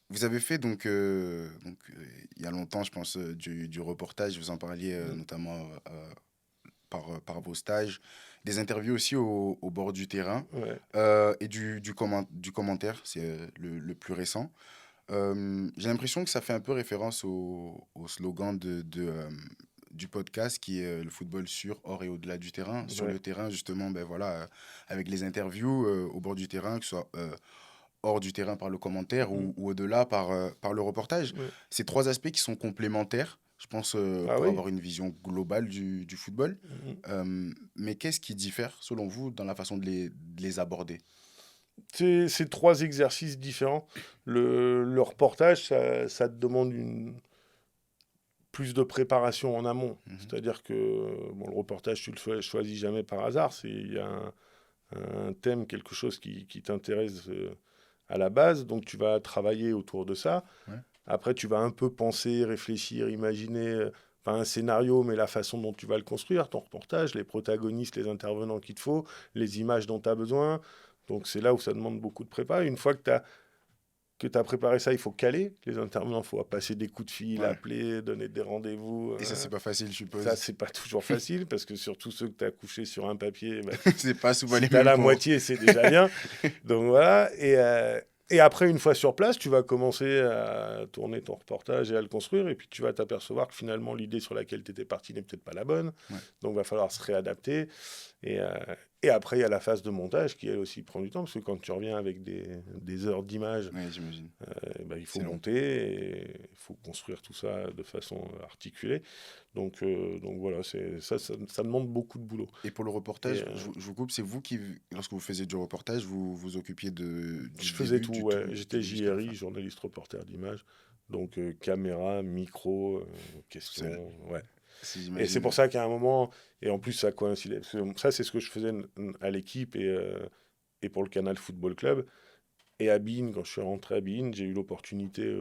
Vous avez fait il y a longtemps, je pense, du reportage, vous en parliez Mm. notamment par vos stages, des interviews aussi au bord du terrain Ouais, et du commentaire, c'est le plus récent. J'ai l'impression que ça fait un peu référence au slogan du podcast qui est le football sur, hors et au-delà du terrain. Sur ouais. le terrain, justement, ben voilà, avec les interviews au bord du terrain, que ce soit hors du terrain par le commentaire Mm. ou au-delà par le reportage. Ouais. C'est trois aspects qui sont complémentaires, je pense, Ah pour oui? avoir une vision globale du football. Mm. Mais qu'est-ce qui diffère, selon vous, dans la façon de les aborder? C'est trois exercices différents. Le reportage, ça te demande plus de préparation en amont. Mhm. C'est-à-dire que bon, le reportage, tu le choisis jamais par hasard. Il y a un thème, quelque chose qui t'intéresse à la base, donc tu vas travailler autour de ça. Ouais. Après, tu vas un peu penser, réfléchir, imaginer, pas un scénario, mais la façon dont tu vas le construire, ton reportage, les protagonistes, les intervenants qu'il te faut, les images dont tu as besoin. Donc c'est là où ça demande beaucoup de prépa. Une fois que tu as préparé ça, il faut caler les intervenants, il faut passer des coups de fil, Ouais. appeler, donner des rendez-vous. Et ça, c'est pas facile, je Ça, suppose. c'est pas toujours facile, parce que surtout ceux que tu as couchés sur un papier, bah, C'est pas souvent si les tu as mêmes la qu'on. moitié, c'est déjà bien. Donc voilà. Et après, une fois sur place, tu vas commencer à tourner ton reportage et à le construire. Et puis tu vas t'apercevoir que finalement, l'idée sur laquelle tu étais parti n'est peut-être pas la bonne. Ouais. Donc il va falloir se réadapter. Et, euh, et après, il y a la phase de montage qui, elle aussi, prend du temps. Parce que quand tu reviens avec des heures d'image, Ouais, j'imagine. ben, il faut C'est long. monter et il faut construire tout ça de façon articulée. Donc voilà, ça demande beaucoup de boulot. Et pour le Et reportage, je vous coupe, c'est vous qui, lorsque vous faisiez du reportage, vous vous occupiez du je faisais début, tout, ouais. du J'étais début jusqu'à la JRI, fin, journaliste reporter d'image. Donc caméra, micro, tout seul. questions, ouais. Si Et c'est pour j'imagine. ça qu'à un moment, et en plus ça coïncidait, parce que ça c'est ce que je faisais à l'équipe et pour le Canal Football Club. Et à Bein, quand je suis rentré à Bein, j'ai eu l'opportunité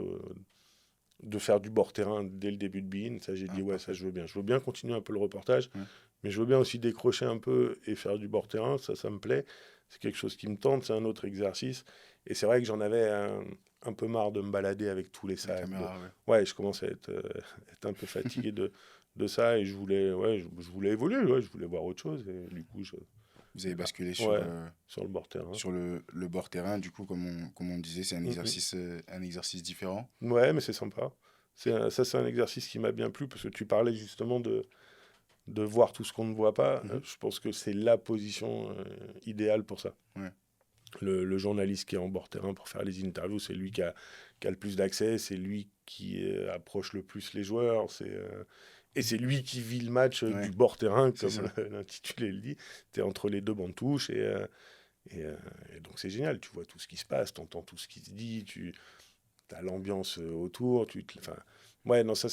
de faire du bord-terrain dès le début de Bein. Ça, j'ai dit, Ah, ouais, ça parfait. je veux bien. Je veux bien continuer un peu le reportage, Ouais. mais je veux bien aussi décrocher un peu et faire du bord-terrain. Ça me plaît. C'est quelque chose qui me tente, c'est un autre exercice. Et c'est vrai que j'en avais un peu marre de me balader avec tous les La sacs. caméra, ouais. Ouais, je commençais à être un peu fatigué de ça et je voulais évoluer, ouais, je voulais voir autre chose. Et du coup, Vous avez basculé ouais, sur le bord terrain. sur le bord terrain. Du coup, comme on disait, c'est Mhm. un exercice différent. Ouais, mais c'est sympa. Ça, c'est un exercice qui m'a bien plu parce que tu parlais justement de voir tout ce qu'on ne voit pas. Mhm. Je pense que c'est la position idéale pour ça. Ouais, Le journaliste qui est en bord terrain pour faire les interviews, c'est lui qui a le plus d'accès, c'est lui qui approche le plus les joueurs, et c'est lui qui vit le match ouais, du bord terrain, c'est comme ça. l'intitulé le dit. Tu es entre les deux bancs de touche, et, euh, et donc c'est génial, tu vois tout ce qui se passe, tu entends tout ce qui se dit, tu as l'ambiance autour. Enfin, ouais, non, ça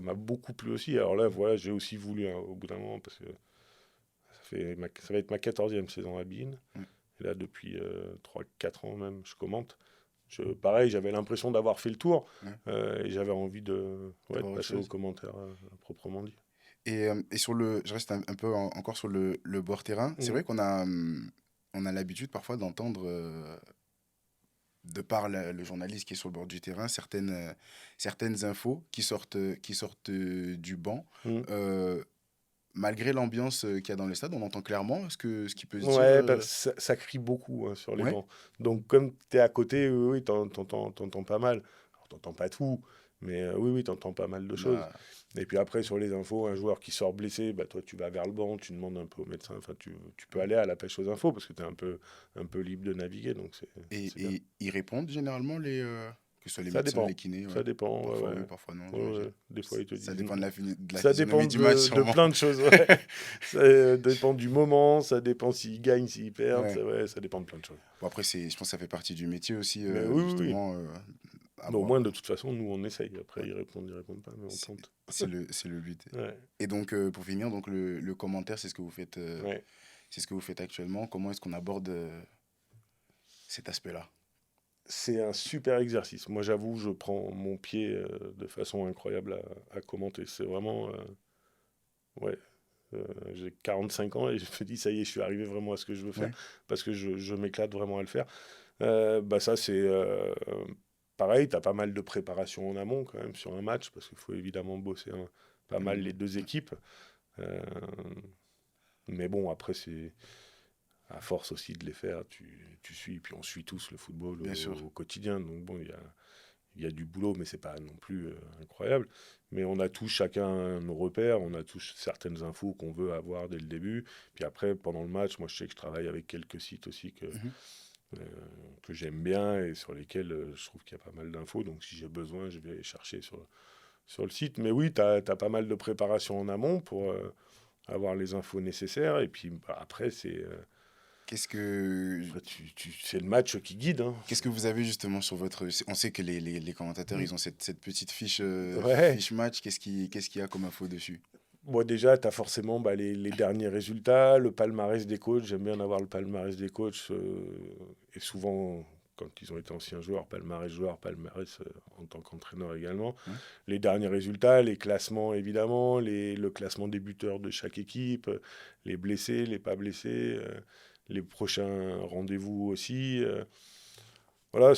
m'a beaucoup plu aussi. Alors là, voilà, j'ai aussi voulu, hein, au bout d'un moment, parce que ça va être ma 14e saison à Bein. Ouais, Et là, depuis 3-4 ans même, je commente. Pareil, j'avais l'impression d'avoir fait le tour ouais. et j'avais envie de D'avoir autre passer aux chose. commentaires à proprement dit. Et je reste un peu encore sur le bord terrain. C'est Mhm. vrai on a l'habitude parfois d'entendre, de par le journaliste qui est sur le bord du terrain, certaines infos qui sortent du banc. Mhm. Euh, Malgré l'ambiance qu'il y a dans le stade, on entend clairement ce qui peut se dire. Ouais, bah, ça crie beaucoup, hein, sur les Ouais. bancs. Donc, comme tu es à côté, oui, oui, t'entends pas mal. Alors, t'entends pas tout, mais oui, oui, t'entends pas mal de choses. Bah, Et puis après, sur les infos, un joueur qui sort blessé, bah, toi, tu vas vers le banc, tu demandes un peu au médecin. Enfin, tu peux aller à la pêche aux infos parce que tu es un peu libre de naviguer, donc c'est bien. et ils répondent généralement, que ce soit les Ça médecins, les dépend. kinés, ouais. Ça dépend, ouais, Parfois oui, ouais. parfois non, Ouais, j'imagine. ouais. Des fois, ils te Ça disent dépend non. de la Ça physionomie dépend du match, de sûrement. plein de choses, ouais. Ça dépend du moment, ça dépend s'ils gagnent, s'ils perdent, Ouais. ouais, ça dépend de plein de choses. Bon, après, je pense que ça fait partie du métier aussi, Mais oui, oui, oui. justement, Mais au avoir. moins, de toute façon, nous, on essaye. Après, Ouais, ils répondent pas, mais on c'est tente. c'est le but. Ouais, Et donc, pour finir, donc le commentaire, ouais. c'est ce que vous faites actuellement. Comment est-ce qu'on aborde cet aspect-là? C'est un super exercice. Moi, j'avoue, je prends mon pied de façon incroyable à commenter. C'est vraiment... ouais. J'ai 45 ans et je me dis, ça y est, je suis arrivé vraiment à ce que je veux faire Ouais. parce que je m'éclate vraiment à le faire. Bah ça, c'est pareil, tu as pas mal de préparation en amont quand même sur un match parce qu'il faut évidemment bosser pas Le mal moment. les deux Ouais. équipes. Euh, mais bon, après, c'est à force aussi de les faire, tu suis, puis on suit tous le football Bien sûr. au quotidien. Donc bon, il y a du boulot, mais c'est pas non plus incroyable. Mais on a tous chacun nos repères, on a tous certaines infos qu'on veut avoir dès le début. Puis après, pendant le match, moi je sais que je travaille avec quelques sites aussi Mhm. euh, que j'aime bien et sur lesquels je trouve qu'il y a pas mal d'infos. Donc si j'ai besoin, je vais chercher sur le site. Mais oui, tu as pas mal de préparation en amont pour avoir les infos nécessaires. Et puis bah, après, Qu'est-ce que, c'est le match qui guide, hein. qu'est-ce que vous avez justement sur votre. On sait que les commentateurs, Mm. ils ont cette petite fiche, Ouais. fiche match. Qu'est-ce qu'il y a comme info dessus? Bon, déjà, tu as forcément bah, les derniers résultats, le palmarès des coachs. J'aime bien avoir le palmarès des coachs. Et souvent, quand ils ont été anciens joueurs, palmarès en tant qu'entraîneur également. Ouais. Les derniers résultats, les classements évidemment, le classement des buteurs de chaque équipe, les blessés, les pas blessés, les prochains rendez-vous aussi. Voilà,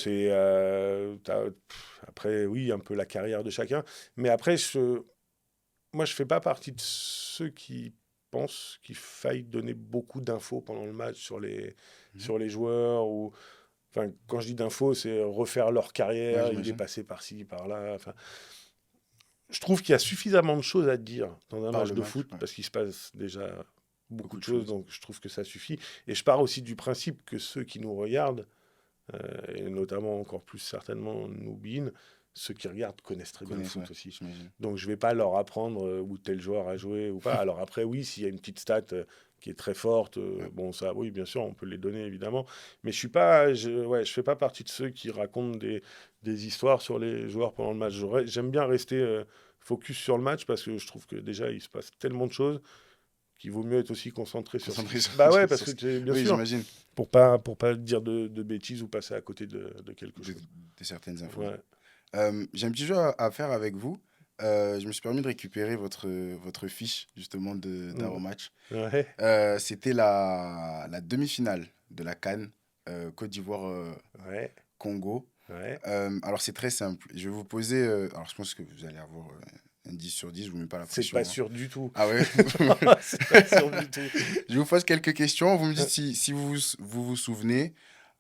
après, oui, un peu la carrière de chacun. Mais après, moi, je fais pas partie de ceux qui pensent qu'il faille donner beaucoup d'infos pendant le match Mhm. sur les joueurs. Enfin, quand je dis d'infos, c'est refaire leur Ouais, carrière, il est j'imagine. passé par-ci, par-là. Enfin, je trouve qu'il y a suffisamment de choses à dire dans un Par match le de match, foot ouais. parce qu'il se passe déjà beaucoup Beaucoup de de choses, choses. donc je trouve que ça suffit. Et je pars aussi du principe que ceux qui nous regardent, et notamment encore plus certainement nous, Bein, ceux qui regardent connaissent très bien le Connaissent, ouais, foot aussi. j'imagine. Donc je vais pas leur apprendre où tel joueur a joué ou pas. Alors après, oui, s'il y a une petite stat qui est très forte, Ouais. bon ça, oui, bien sûr, on peut les donner évidemment. Mais je fais pas partie de ceux qui racontent des histoires sur les joueurs pendant le match. J'aime bien rester focus sur le match parce que je trouve que déjà il se passe tellement de choses qu'il vaut mieux être aussi concentré sur ce qui Concentré se... sur, Bah ouais, parce sur que ce. bien Oui, sûr, j'imagine. pour pas dire de bêtises ou passer à côté de quelque De, chose. de certaines infos. Ouais. J'ai un petit jeu à faire avec vous. Je me suis permis de récupérer votre fiche, justement, Mm. d'Aromatch. Ouais. C'était la demi-finale de la CAN, Côte d'Ivoire, Ouais. Congo. Ouais. Alors, c'est très simple. Je vais vous poser. Alors, je pense que vous allez avoir un 10 sur 10. Je vous mets pas la C'est pression, pas hein. sûr du tout. Ah ouais? C'est pas sûr du tout. Je vous pose quelques questions. Vous me dites si vous souvenez.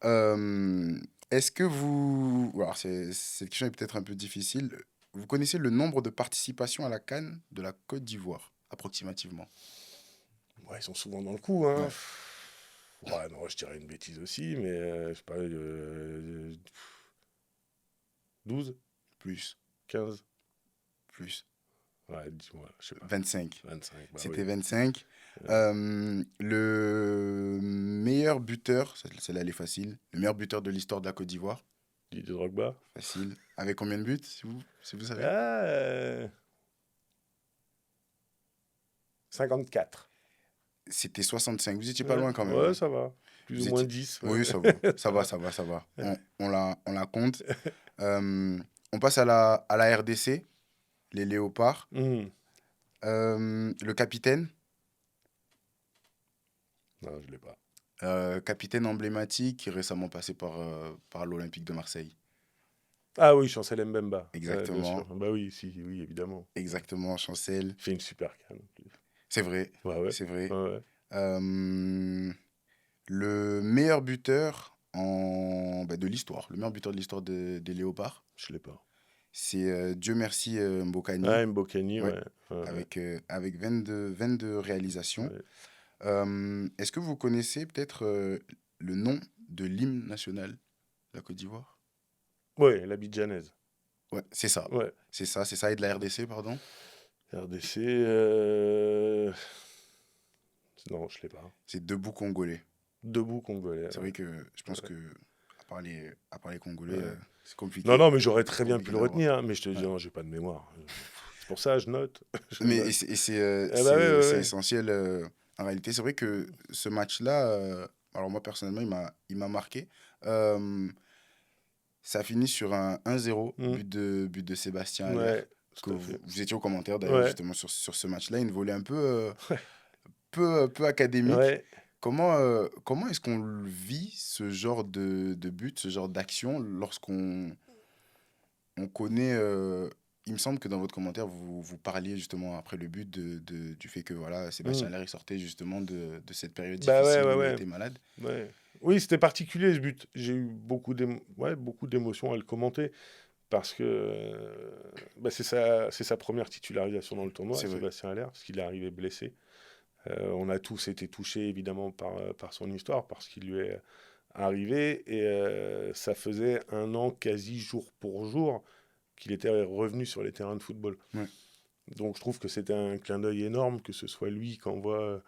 Euh, Est-ce que vous. Alors, cette question est peut-être un peu difficile. Vous connaissez le nombre de participations à la CAN de la Côte d'Ivoire, approximativement? Ouais, ils sont souvent dans le coup, hein. Ouais, Ouais, non, je dirais une bêtise aussi, mais je sais pas, 12, plus, 15. plus. Ouais, dis-moi, je sais pas. 25. 25, bah C'était oui. 25. Euh, Le meilleur buteur, celle-là elle est facile, le meilleur buteur de l'histoire de la Côte d'Ivoire, Didier Drogba. facile. Avec combien de buts, si vous savez? Ah, 54. C'était 65. Vous étiez pas Ouais, loin quand même, ouais, hein. ça va. Plus ou Vous moins étiez... 10. Ouais. Oui, ça va. Ça Ça va, va. ça va, ça va. On la compte. On passe à la RDC, les Léopards. Hmm. Le capitaine, Non, je l'ai pas. capitaine emblématique, qui est récemment passé par l'Olympique de Marseille. Ah oui, Chancel Mbemba. Ouais, bien sûr. Exactement, Bah oui, si, oui, évidemment. exactement, Chancel. Il fait une super canne. C'est vrai, Ouais, ouais. c'est vrai. Ouais, ouais. Euh, le meilleur buteur de l'histoire, le meilleur buteur de l'histoire des Léopards, Je l'ai pas. c'est Dieu merci Mbokani, Ah, Mbokani, ouais, ouais. Ouais, ouais. avec 22 réalisations. Ouais. Est-ce que vous connaissez peut-être le nom de l'hymne national de la Côte d'Ivoire? Ouais, l'Abidjanaise. Ouais, c'est ça. Ouais. C'est ça, et de la RDC, pardon. RDC. Non, je l'ai pas. C'est Debout Congolais. Debout congolais. C'est Ouais. vrai que je pense Ouais. que, à part les Congolais, Ouais. c'est Non, compliqué. non, mais j'aurais C'est très bien pu compliqué le d'avoir. retenir, hein, mais je te dis, Ouais. non, j'ai pas de mémoire. C'est pour ça, je note. Je Mais note. Eh bah ouais, c'est ouais, essentiel en réalité. C'est vrai que ce match-là, alors moi personnellement, il m'a marqué. Euh, Ça finit sur un 1-0, ouais. but de Sébastien Haller, Ouais, que tout à fait. vous étiez au commentaire d'ailleurs Ouais, justement sur ce match-là. Une volée un peu académique. ouais. Comment est-ce qu'on le vit, ce genre de but, ce genre d'action, lorsqu'on on connaît. Il me semble que dans votre commentaire, vous parliez justement après le but du fait que voilà, Sébastien Hmm. Haller sortait justement de cette période Bah ouais, difficile ouais, où il a ouais. été malade. Ouais. Oui, c'était particulier ce but. J'ai eu ouais, beaucoup d'émotions à le commenter parce que bah, c'est sa première titularisation dans le tournoi, C'est vrai. Sébastien Haller, parce qu'il est arrivé blessé. On a tous été touchés évidemment par son histoire, parce qu'il lui est arrivé et ça faisait un an quasi jour pour jour qu'il était revenu sur les terrains de football. Ouais, Donc je trouve que c'était un clin d'œil énorme que ce soit lui qui envoie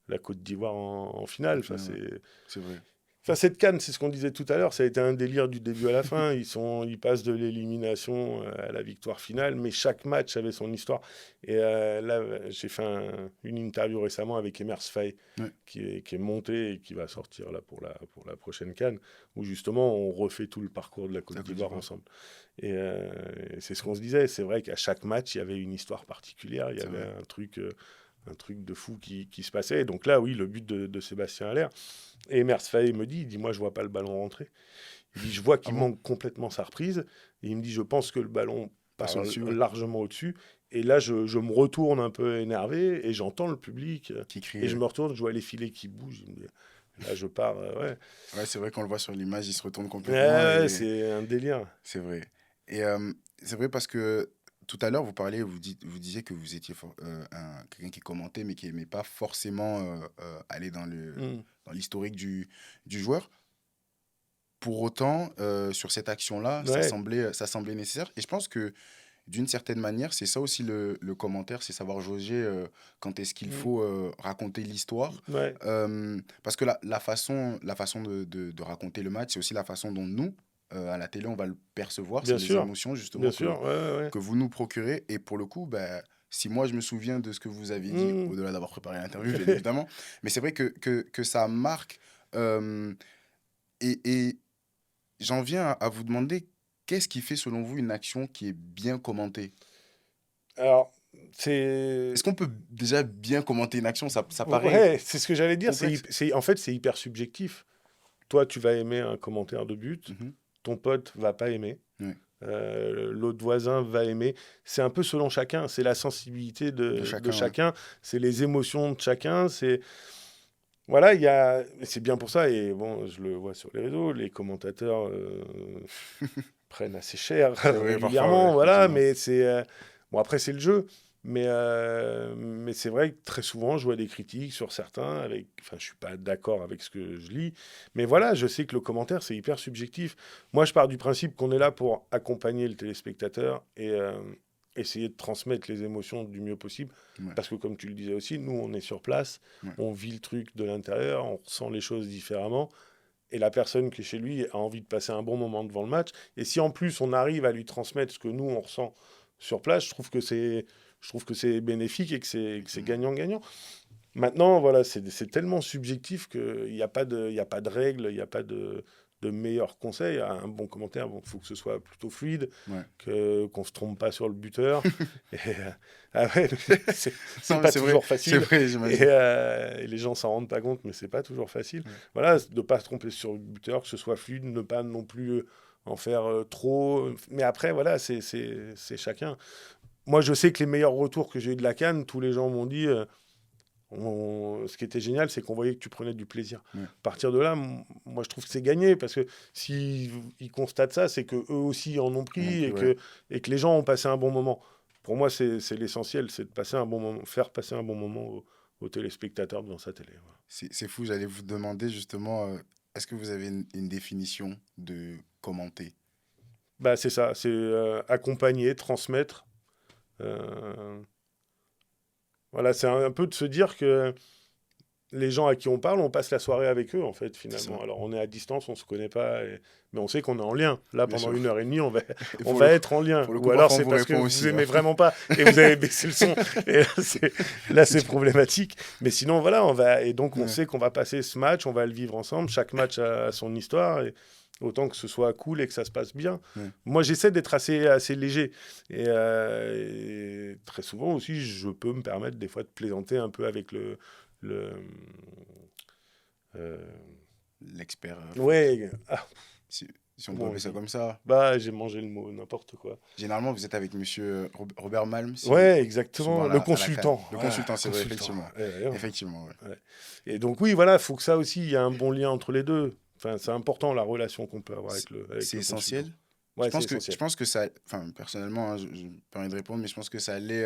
la Côte d'Ivoire en finale. au final, ouais. C'est vrai. Enfin, cette CAN, c'est ce qu'on disait tout à l'heure, ça a été un délire du début à la fin. Ils passent de l'élimination à la victoire finale, mais chaque match avait son histoire. Et là, j'ai fait une interview récemment avec Emers Faye, Ouais, qui est monté et qui va sortir là pour la prochaine CAN, où justement on refait tout le parcours de la Côte la Côte d'Ivoire d'Ivoire. ensemble. Et c'est ce qu'on se disait. C'est vrai qu'à chaque match, il y avait une histoire particulière, il y C'est avait vrai. un truc de fou qui se passait. Et donc là, oui, le but de Sébastien Haller. Et Emers Faye me dit, moi, je vois pas le ballon rentrer. Il dit, je vois Ah qu'il bon? manque complètement sa reprise. Et il me dit, je pense que le ballon Passe part au-dessus, ouais. largement au-dessus. Et là, je me retourne un peu énervé et j'entends le public. Qui Et je crie. me retourne, je vois les filets qui bougent. Il me dit, là, je pars. Ouais. Ouais, c'est vrai qu'on le voit sur l'image, il se retourne complètement Ouais, et c'est un délire. c'est vrai. Et c'est vrai parce que tout à l'heure, vous disiez que vous étiez quelqu'un qui commentait, mais qui n'aimait pas forcément aller Mm. dans l'historique du joueur. Pour autant, sur cette action-là, Ouais. ça semblait nécessaire. Et je pense que d'une certaine manière, c'est ça aussi le commentaire, c'est savoir jauger quand est-ce qu'il Mm. faut raconter l'histoire. Ouais. Parce que la façon de raconter le match, c'est aussi la façon dont nous, à la télé, on va le percevoir. C'est Bien les sûr. émotions Bien justement sûr. Ouais, ouais, ouais. que vous nous procurez. Et pour le coup, bah, si moi je me souviens de ce que vous avez dit, Mm. au-delà d'avoir préparé l'interview, bien évidemment, mais c'est vrai que ça marque. euh, et j'en viens à vous demander, qu'est-ce qui fait selon vous une action qui est bien commentée? Alors, c'est. Est-ce qu'on peut déjà bien commenter une action? Ça paraît Ouais, c'est ce que j'allais dire. complexe. En fait, c'est hyper subjectif. Toi, tu vas aimer un commentaire de but. Mhm. ton pote va pas aimer. Ouais. L'autre voisin va aimer. C'est un peu selon chacun. C'est la sensibilité de chacun. Ouais. C'est les émotions de chacun. Voilà, c'est bien pour ça. Et bon, je le vois sur les réseaux. Les commentateurs prennent assez cher C'est vrai, parfois, ouais, régulièrement. Voilà, effectivement. mais bon, après, c'est le jeu. Mais c'est vrai que très souvent, je vois des critiques sur certains. Enfin, je suis pas d'accord avec ce que je lis. Mais voilà, je sais que le commentaire, c'est hyper subjectif. Moi, je pars du principe qu'on est là pour accompagner le téléspectateur et essayer de transmettre les émotions du mieux possible. Ouais, Parce que, comme tu le disais aussi, nous, on est sur place, ouais. on vit le truc de l'intérieur, on ressent les choses différemment. Et la personne qui est chez lui a envie de passer un bon moment devant le match. Et si en plus on arrive à lui transmettre ce que nous on ressent sur place, je trouve que c'est bénéfique et que c'est gagnant-gagnant. Maintenant, voilà, c'est tellement subjectif qu'il n'y a pas de, il y a pas de règles, il n'y a pas de meilleurs conseils. Un bon commentaire, bon, faut que ce soit plutôt fluide, Ouais. qu'on ne se trompe pas sur le buteur. Et, ah ouais, c'est Non, mais pas c'est vrai, toujours c'est facile. vrai, j'imagine. Et les gens s'en rendent pas compte, mais c'est pas toujours facile. Ouais. Voilà, de ne pas se tromper sur le buteur, que ce soit fluide, ne pas non plus en faire trop. Mais après, voilà, c'est chacun. Moi, je sais que les meilleurs retours que j'ai eu de la CAN, tous les gens m'ont dit. Ce qui était génial, c'est qu'on voyait que tu prenais du plaisir. Ouais. À partir de là, moi, je trouve que c'est gagné parce que s'ils ils constatent ça, c'est que eux aussi en ont Donc, pris ouais. et que les gens ont passé un bon moment. Pour moi, c'est l'essentiel, c'est de passer un bon moment, faire passer un bon moment aux téléspectateurs devant sa télé. Voilà. C'est fou, j'allais vous demander justement, est-ce que vous avez une définition de commenter? Bah, c'est ça, c'est accompagner, transmettre. euh, voilà, c'est un peu de se dire que les gens à qui on parle, on passe la soirée avec eux, en fait, C'est ça, finalement. Alors, on est à distance, on se connaît pas, mais on sait qu'on est en lien. Là, bien pendant sûr. 1 heure et demie, Et on va être en lien. pour le Ou coup, alors, parfois, on c'est vous parce que répond vous aussi, hein. aimez vraiment pas et vous avez baissé le son. Et là, c'est problématique. Mais sinon, voilà, et donc, on Ouais, sait qu'on va passer ce match, on va le vivre ensemble. Chaque match a son histoire. Et autant que ce soit cool et que ça se passe bien. ouais. Moi, j'essaie d'être assez léger. Et très souvent aussi, je peux me permettre des fois de plaisanter un peu avec le euh, L'expert foot. ouais, Si, si on peut comment on appeler ça dit? comme ça. Bah, j'ai mangé le mot, n'importe quoi. Généralement, vous êtes avec monsieur Robert Malm, Ouais, souvent exactement, le à la CAN. consultant. Le Voilà, consultant, c'est vrai, consultant. effectivement. Ouais, ouais, Effectivement, ouais. ouais. Et donc, oui, voilà, il faut que ça aussi, il y a un bon lien entre les deux. Enfin, c'est important la relation qu'on peut avoir C'est avec c'est le consultant. essentiel. Ouais, c'est Je essentiel. pense que ça, enfin, personnellement, hein, je me permets de répondre, mais je pense que ça l'est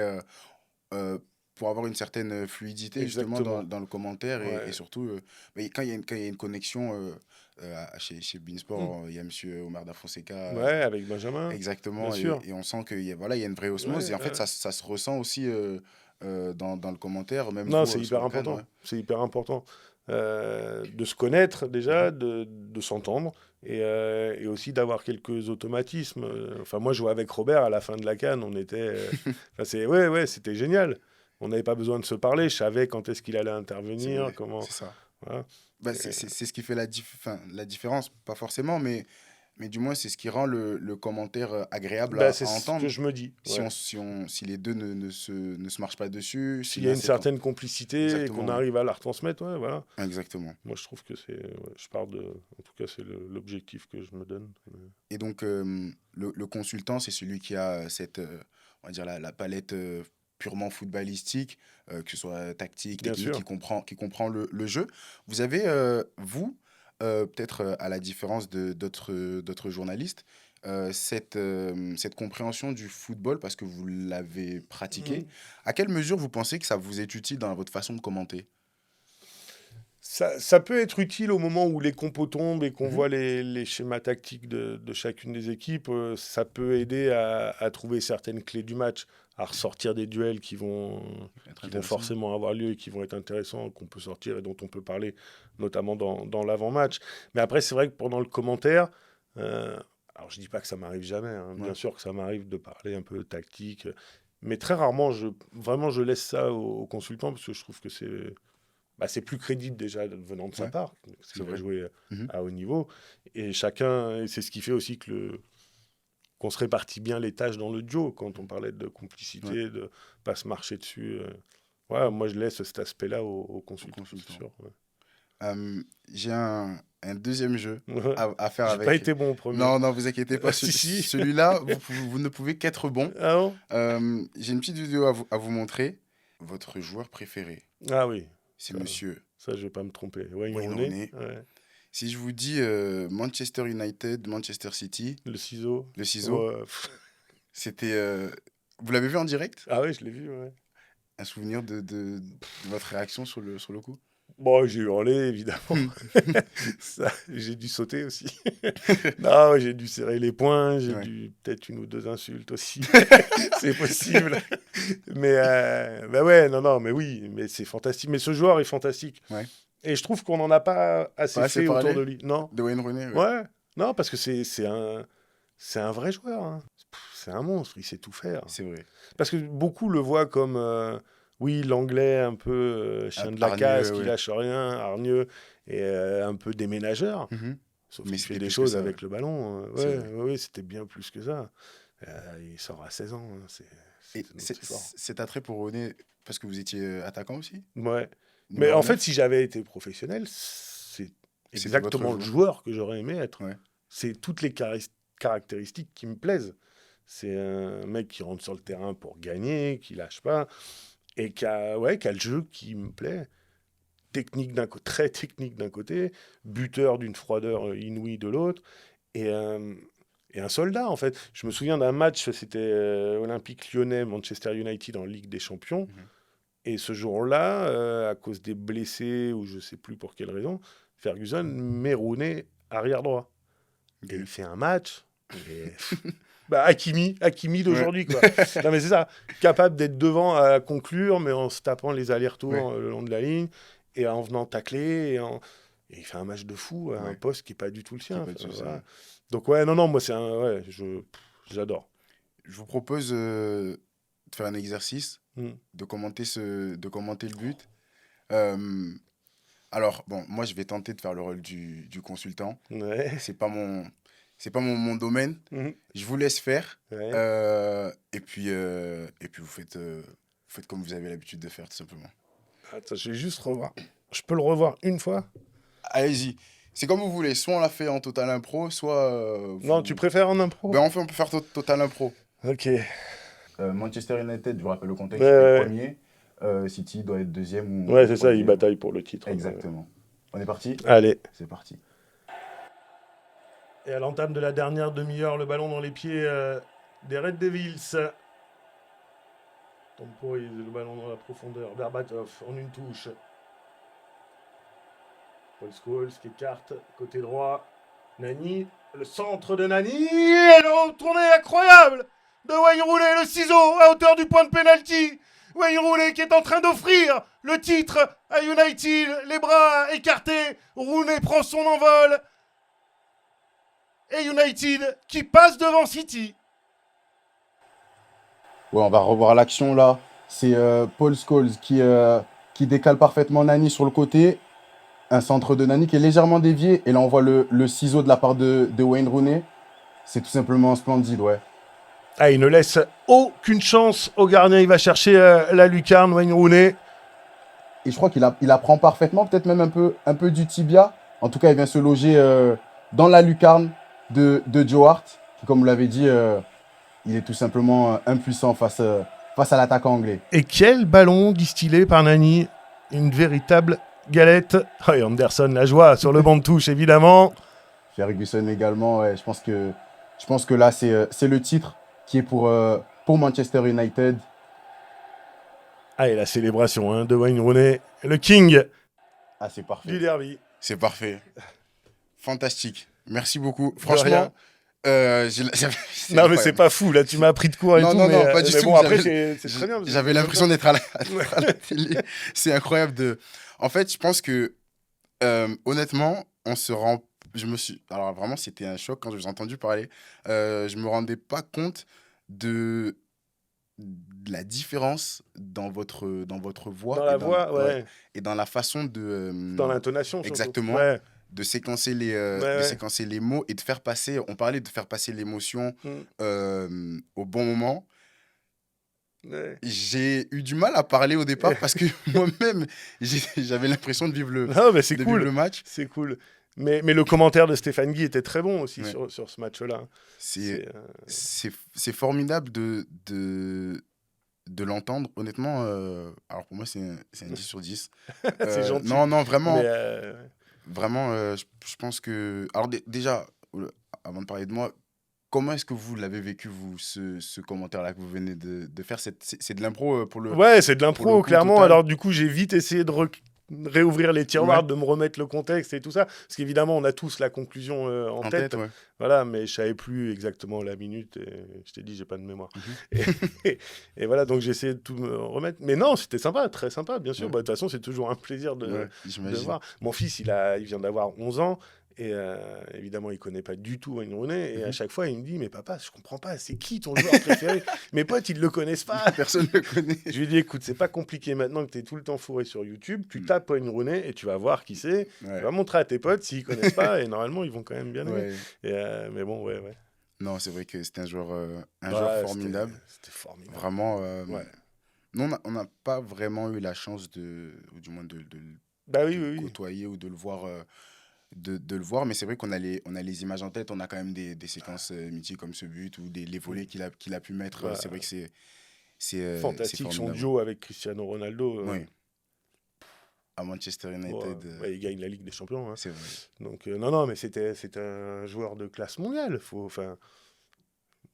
euh, pour avoir une certaine fluidité, justement, Exactement. dans le commentaire et Ouais. surtout, mais quand il y a une connexion chez Hmm. Beansport, il y a monsieur Omar Da Fonseca, Ouais, avec Benjamin, bien exactement, sûr. et on sent qu'il y a, voilà, il y a une vraie osmose, Ouais, et en fait, ça se ressent aussi dans le commentaire, même non, vous c'est sur hyper la CAN, ouais. important. C'est hyper important de se connaître Mhm. déjà, de s'entendre et aussi d'avoir quelques automatismes. Enfin, moi, je jouais avec Robert à la fin de la CAN. On était. Enfin, ouais, c'était génial. On n'avait pas besoin de se parler. Je savais quand est-ce qu'il allait C'est intervenir, vrai, comment. c'est ça. Voilà. Bah, Et, c'est ce qui fait enfin, la différence, pas forcément, mais du moins c'est ce qui rend le commentaire agréable bah, à c'est ce que entendre. je me dis. Ouais. Si les deux ne se marchent pas dessus, si S'il y a l'un une c'est quand. certaine complicité et qu'on Exactement, ouais. arrive à la retransmettre, ouais, voilà. Exactement. Moi, je trouve que c'est. Ouais, je pars de. En tout cas, c'est l'objectif que je me donne. Et donc, le consultant, c'est celui qui a on va dire, la palette purement footballistique, que ce soit tactique, Bien technique, sûr. qui comprend le jeu. Vous avez, vous, peut-être à la différence de d'autres journalistes, cette compréhension du football parce que vous l'avez pratiqué. Mhm. À quelle mesure vous pensez que ça vous est utile dans votre façon de commenter? Ça peut être utile au moment où les compos tombent et qu'on Mhm. voit les schémas tactiques de chacune des équipes. Ça peut aider à trouver certaines clés du match, à ressortir des duels Être qui vont intéressant. forcément avoir lieu et qui vont être intéressants, qu'on peut sortir et dont on peut parler, notamment dans l'avant-match. Mais après, c'est vrai que pendant le commentaire, euh, alors je dis pas que ça m'arrive jamais, hein, bien Ouais, sûr que ça m'arrive de parler un peu tactique, mais très rarement, vraiment, je laisse ça aux consultants parce que je trouve que c'est plus crédible déjà venant de sa ouais, part, parce c'est qu'il a vrai. joué Mhm. à haut niveau. Et c'est ce qui fait aussi qu'on se répartit bien les tâches dans le duo, quand on parlait de Ouais, complicité, de pas se marcher dessus. Voilà, moi, je laisse cet aspect-là aux au consultants, c'est consultant. sûr. Ouais. J'ai un deuxième jeu Ouais. à faire J'ai pas avec. été bon au premier. Non, non, vous inquiétez pas. Si, si. Celui-là, vous ne pouvez qu'être bon. Ah bon? J'ai une petite vidéo à vous montrer. Votre joueur préféré, Ah oui, c'est ça, monsieur ça je vais pas me tromper. Wayne Wayne Rooney, Rooney. ouais. Si je vous dis Manchester United, Manchester City, Le ciseau. le ciseau, Ouais. c'était. Vous l'avez vu en direct? Ah oui, je l'ai vu, ouais. Un souvenir de votre réaction sur le coup? Bon, j'ai hurlé, évidemment. Ça, j'ai dû sauter aussi. Non, j'ai dû serrer les poings, j'ai Ouais. dû peut-être une ou deux insultes aussi. C'est possible. Mais bah ouais, non, non, mais oui, mais c'est fantastique. Mais ce joueur est fantastique. Ouais. Et je trouve qu'on n'en a pas assez Pas assez fait autour parlé de lui. Non. de Wayne Rooney, ouais. Ouais. Non, parce que c'est un vrai joueur, hein. C'est un monstre, il sait tout faire. C'est vrai. Parce que beaucoup le voient comme, oui, l'anglais un peu chien de la Hargneux, casse, qui ouais. lâche rien, hargneux, et un peu déménageur. Mhm. Sauf Mais qu'il c'était fait des plus que choses ça, avec le ballon. C'est Ouais, vrai. ouais, c'était bien plus que ça. Il sort à 16 ans, hein, Et c'est notre sport. cet attrait pour Rooney, parce que vous étiez attaquant aussi? Ouais. Mais Numéro en fait, 9? si j'avais été professionnel, c'est C'était votre exactement le joueur. joueur que j'aurais aimé être. Ouais. C'est toutes les caractéristiques qui me plaisent. C'est un mec qui rentre sur le terrain pour gagner, qui lâche pas, et qui a le jeu qui me plaît. Technique très technique d'un côté, buteur d'une froideur inouïe de l'autre, et, euh, et un soldat en fait. Je me souviens d'un match, c'était Olympique Lyonnais, Manchester United en Ligue des Champions, Mhm. et ce jour-là, à cause des blessés, ou je sais plus pour quelle raison, Ferguson met Rooney arrière droit. Ok. Et il fait un match. Et... bah, Hakimi Ouais. d'aujourd'hui, quoi. Non, mais c'est ça. Capable d'être devant à conclure, mais en se tapant les allers-retours Ouais. le long de la ligne, et en venant tacler, et il fait un match de fou à un Ouais. poste qui n'est pas du tout le Qui est sien. pas de Enfin, souci, voilà. ouais. Donc, ouais, non, non, moi, ouais, j'adore. Je vous propose de faire un exercice, Mm. de commenter le but. Euh, alors, bon, moi, je vais tenter de faire le rôle du consultant. Ouais. C'est pas mon domaine. Mhm. Je vous laisse faire. Ouais. Et puis vous faites comme vous avez l'habitude de faire, tout simplement. Attends, je vais juste revoir. Je peux le revoir une fois? Allez-y. C'est comme vous voulez. Soit on l'a fait en total impro, soit Non, tu préfères en impro? Ben, on peut faire total impro. Ok. Ouais, Manchester United, je vous rappelle le contexte, est ouais, premier. City doit être deuxième ouais, ou c'est ça, ils troisième. bataillent pour le titre. Exactement. On est parti? Allez. C'est parti. Et à l'entame de la dernière demi-heure, le ballon dans les pieds des Red Devils. Temporise le ballon dans la profondeur. Berbatov en une touche. Paul Scholes qui écarte côté droit. Nani, le centre de Nani. Et le retourné incroyable de Wayne Rooney, le ciseau à hauteur du point de pénalty. Wayne Rooney qui est en train d'offrir le titre à United. Les bras écartés. Rooney prend son envol. Et United qui passe devant City. Ouais, on va revoir l'action là. C'est Paul Scholes qui décale parfaitement Nani sur le côté. Un centre de Nani qui est légèrement dévié. Et là, on voit le ciseau de la part de Wayne Rooney. C'est tout simplement splendide, ouais. Ah, il ne laisse aucune chance au gardien. Il va chercher la lucarne, Wayne Rooney. Et je crois il la prend parfaitement, peut-être même un peu du tibia. En tout cas, il vient se loger dans la lucarne de Joe Hart, qui, comme vous l'avez dit, il est tout simplement impuissant face à l'attaquant anglais. Et quel ballon distillé par Nani. Une véritable galette. Oh, et Anderson, la joie sur le banc de touche, évidemment. Ferguson également, ouais, je pense que là, c'est le titre qui est pour Manchester United. Ah, et la célébration hein, de Wayne Rooney, le king Ah, c'est parfait. du derby. C'est parfait. Fantastique. Merci beaucoup. De Franchement, rien. c'est Non, mais incroyable. c'est pas fou, là, tu m'as pris de court et Non, tout. non, mais, non, pas du mais tout. bon, après, c'est très bien. J'avais l'impression d'être à la télé. C'est incroyable de. En fait, je pense que honnêtement, on se rend. Alors vraiment, c'était un choc quand je vous ai entendu parler. Je me rendais pas compte de la différence dans votre voix Dans la voix, ouais. et dans la façon de. Dans l'intonation, surtout. Exactement. Ouais. De séquencer Ouais. séquencer les mots et de faire passer. On parlait de faire passer l'émotion Mm. au bon moment. Ouais. J'ai eu du mal à parler au départ parce que moi-même, j'avais l'impression Non, mais c'est de vivre cool. le match. C'est cool. Mais le commentaire de Stéphane Guy était très bon aussi Ouais. sur ce match-là. C'est C'est, c'est formidable de l'entendre. Honnêtement, alors pour moi, c'est un 10 sur 10. c'est gentil. Non, non, Mais vraiment, vraiment, je pense que... Alors déjà, avant de parler de moi, comment est-ce que vous l'avez vécu, vous, ce commentaire-là que vous venez de faire? C'est de l'impro ouais, c'est de pour le l'impro, coup clairement. total? Alors, du coup, j'ai vite essayé de réouvrir les Ouais, tiroirs, de me remettre le contexte et tout ça. Parce qu'évidemment, on a tous la conclusion en en tête. tête, ouais. Voilà, mais je savais plus exactement la minute. Et je t'ai dit, j'ai pas de mémoire. Mhm. Et, et voilà, donc j'ai essayé de tout me remettre. Mais non, c'était sympa, très sympa, bien sûr. Ouais, Bah, de toute façon, c'est toujours un plaisir ouais, de j'imagine. voir. Mon fils, il vient d'avoir 11 ans. Et évidemment, il connaît pas du tout Wayne Rooney. Et à Mhm. chaque fois, il me dit, mais papa, je comprends pas, c'est qui ton joueur préféré? Mes potes, ils le connaissent pas. Personne ne le connaît. Je lui ai dit, écoute, c'est pas compliqué maintenant que tu es tout le temps fourré sur YouTube. Tu Mm. tapes Wayne Rooney et tu vas voir qui c'est. Tu Ouais, vas montrer à tes potes s'ils connaissent pas. Et normalement, ils vont quand même bien aimer. ouais. Et, mais bon, ouais, ouais. Non, c'est vrai que c'était un joueur Bah, formidable. c'était formidable. Vraiment, Ouais. nous, on n'a pas vraiment eu la chance ou du moins Bah oui, de le oui, oui. côtoyer ou de le voir, de le voir. Mais c'est vrai on a les images en tête. On a quand même des séquences mythiques comme ce but ou les volets qu'il a pu mettre. Bah, C'est vrai que c'est fantastique son formidable. duo avec Cristiano Ronaldo. Oui, à Manchester Ouais, United, ouais, il gagne la Ligue des Champions. Hein. c'est vrai. Donc, non, non, mais c'était un joueur de classe mondiale. Enfin,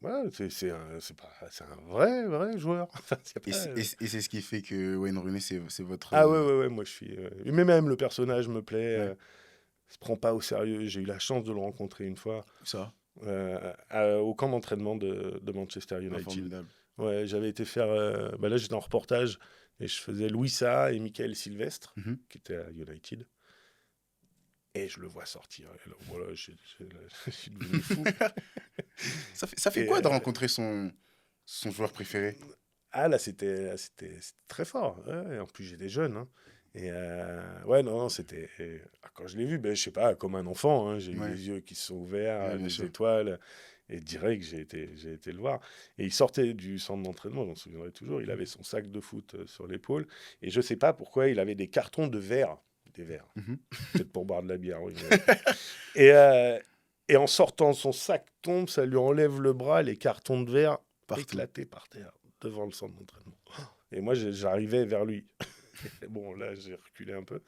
ouais, c'est un vrai joueur. Enfin, y a pas, Et c'est ce qui fait que Wayne Rooney, c'est votre... ah ouais, ouais, ouais, moi je suis. Mais même le personnage me plaît. ouais, Se prend pas au sérieux. J'ai eu la chance de le rencontrer une fois ça, au camp d'entraînement de Manchester ah, United. formidable. Ouais, j'avais été faire. Bah là, j'étais en reportage et je faisais Louis Saha et Michael Sylvestre, Mhm. qui étaient à United. Et je le vois sortir. Et là, voilà, je suis devenu fou. Ça fait Et, quoi de rencontrer son joueur préféré? ah là, c'était très fort. Ouais, en plus, j'étais jeune. Hein. Et ouais, non, non, c'était. Quand je l'ai vu, ben, je sais pas, comme un enfant, hein, j'ai eu Ouais, les yeux qui se sont ouverts, ouais, bien les sûr. étoiles. Et direct, j'ai été le voir. Et il sortait du centre d'entraînement, j'en souviendrai toujours. Il avait son sac de foot sur l'épaule. Et je sais pas pourquoi il avait des cartons de verre. Des verres. Mhm. Peut-être pour boire de la bière, oui. Et, et en sortant, son sac tombe, ça lui enlève le bras, les cartons de verre Partout. éclatés par terre, devant le centre d'entraînement. Et moi, j'arrivais vers lui. Bon, là, j'ai reculé un peu.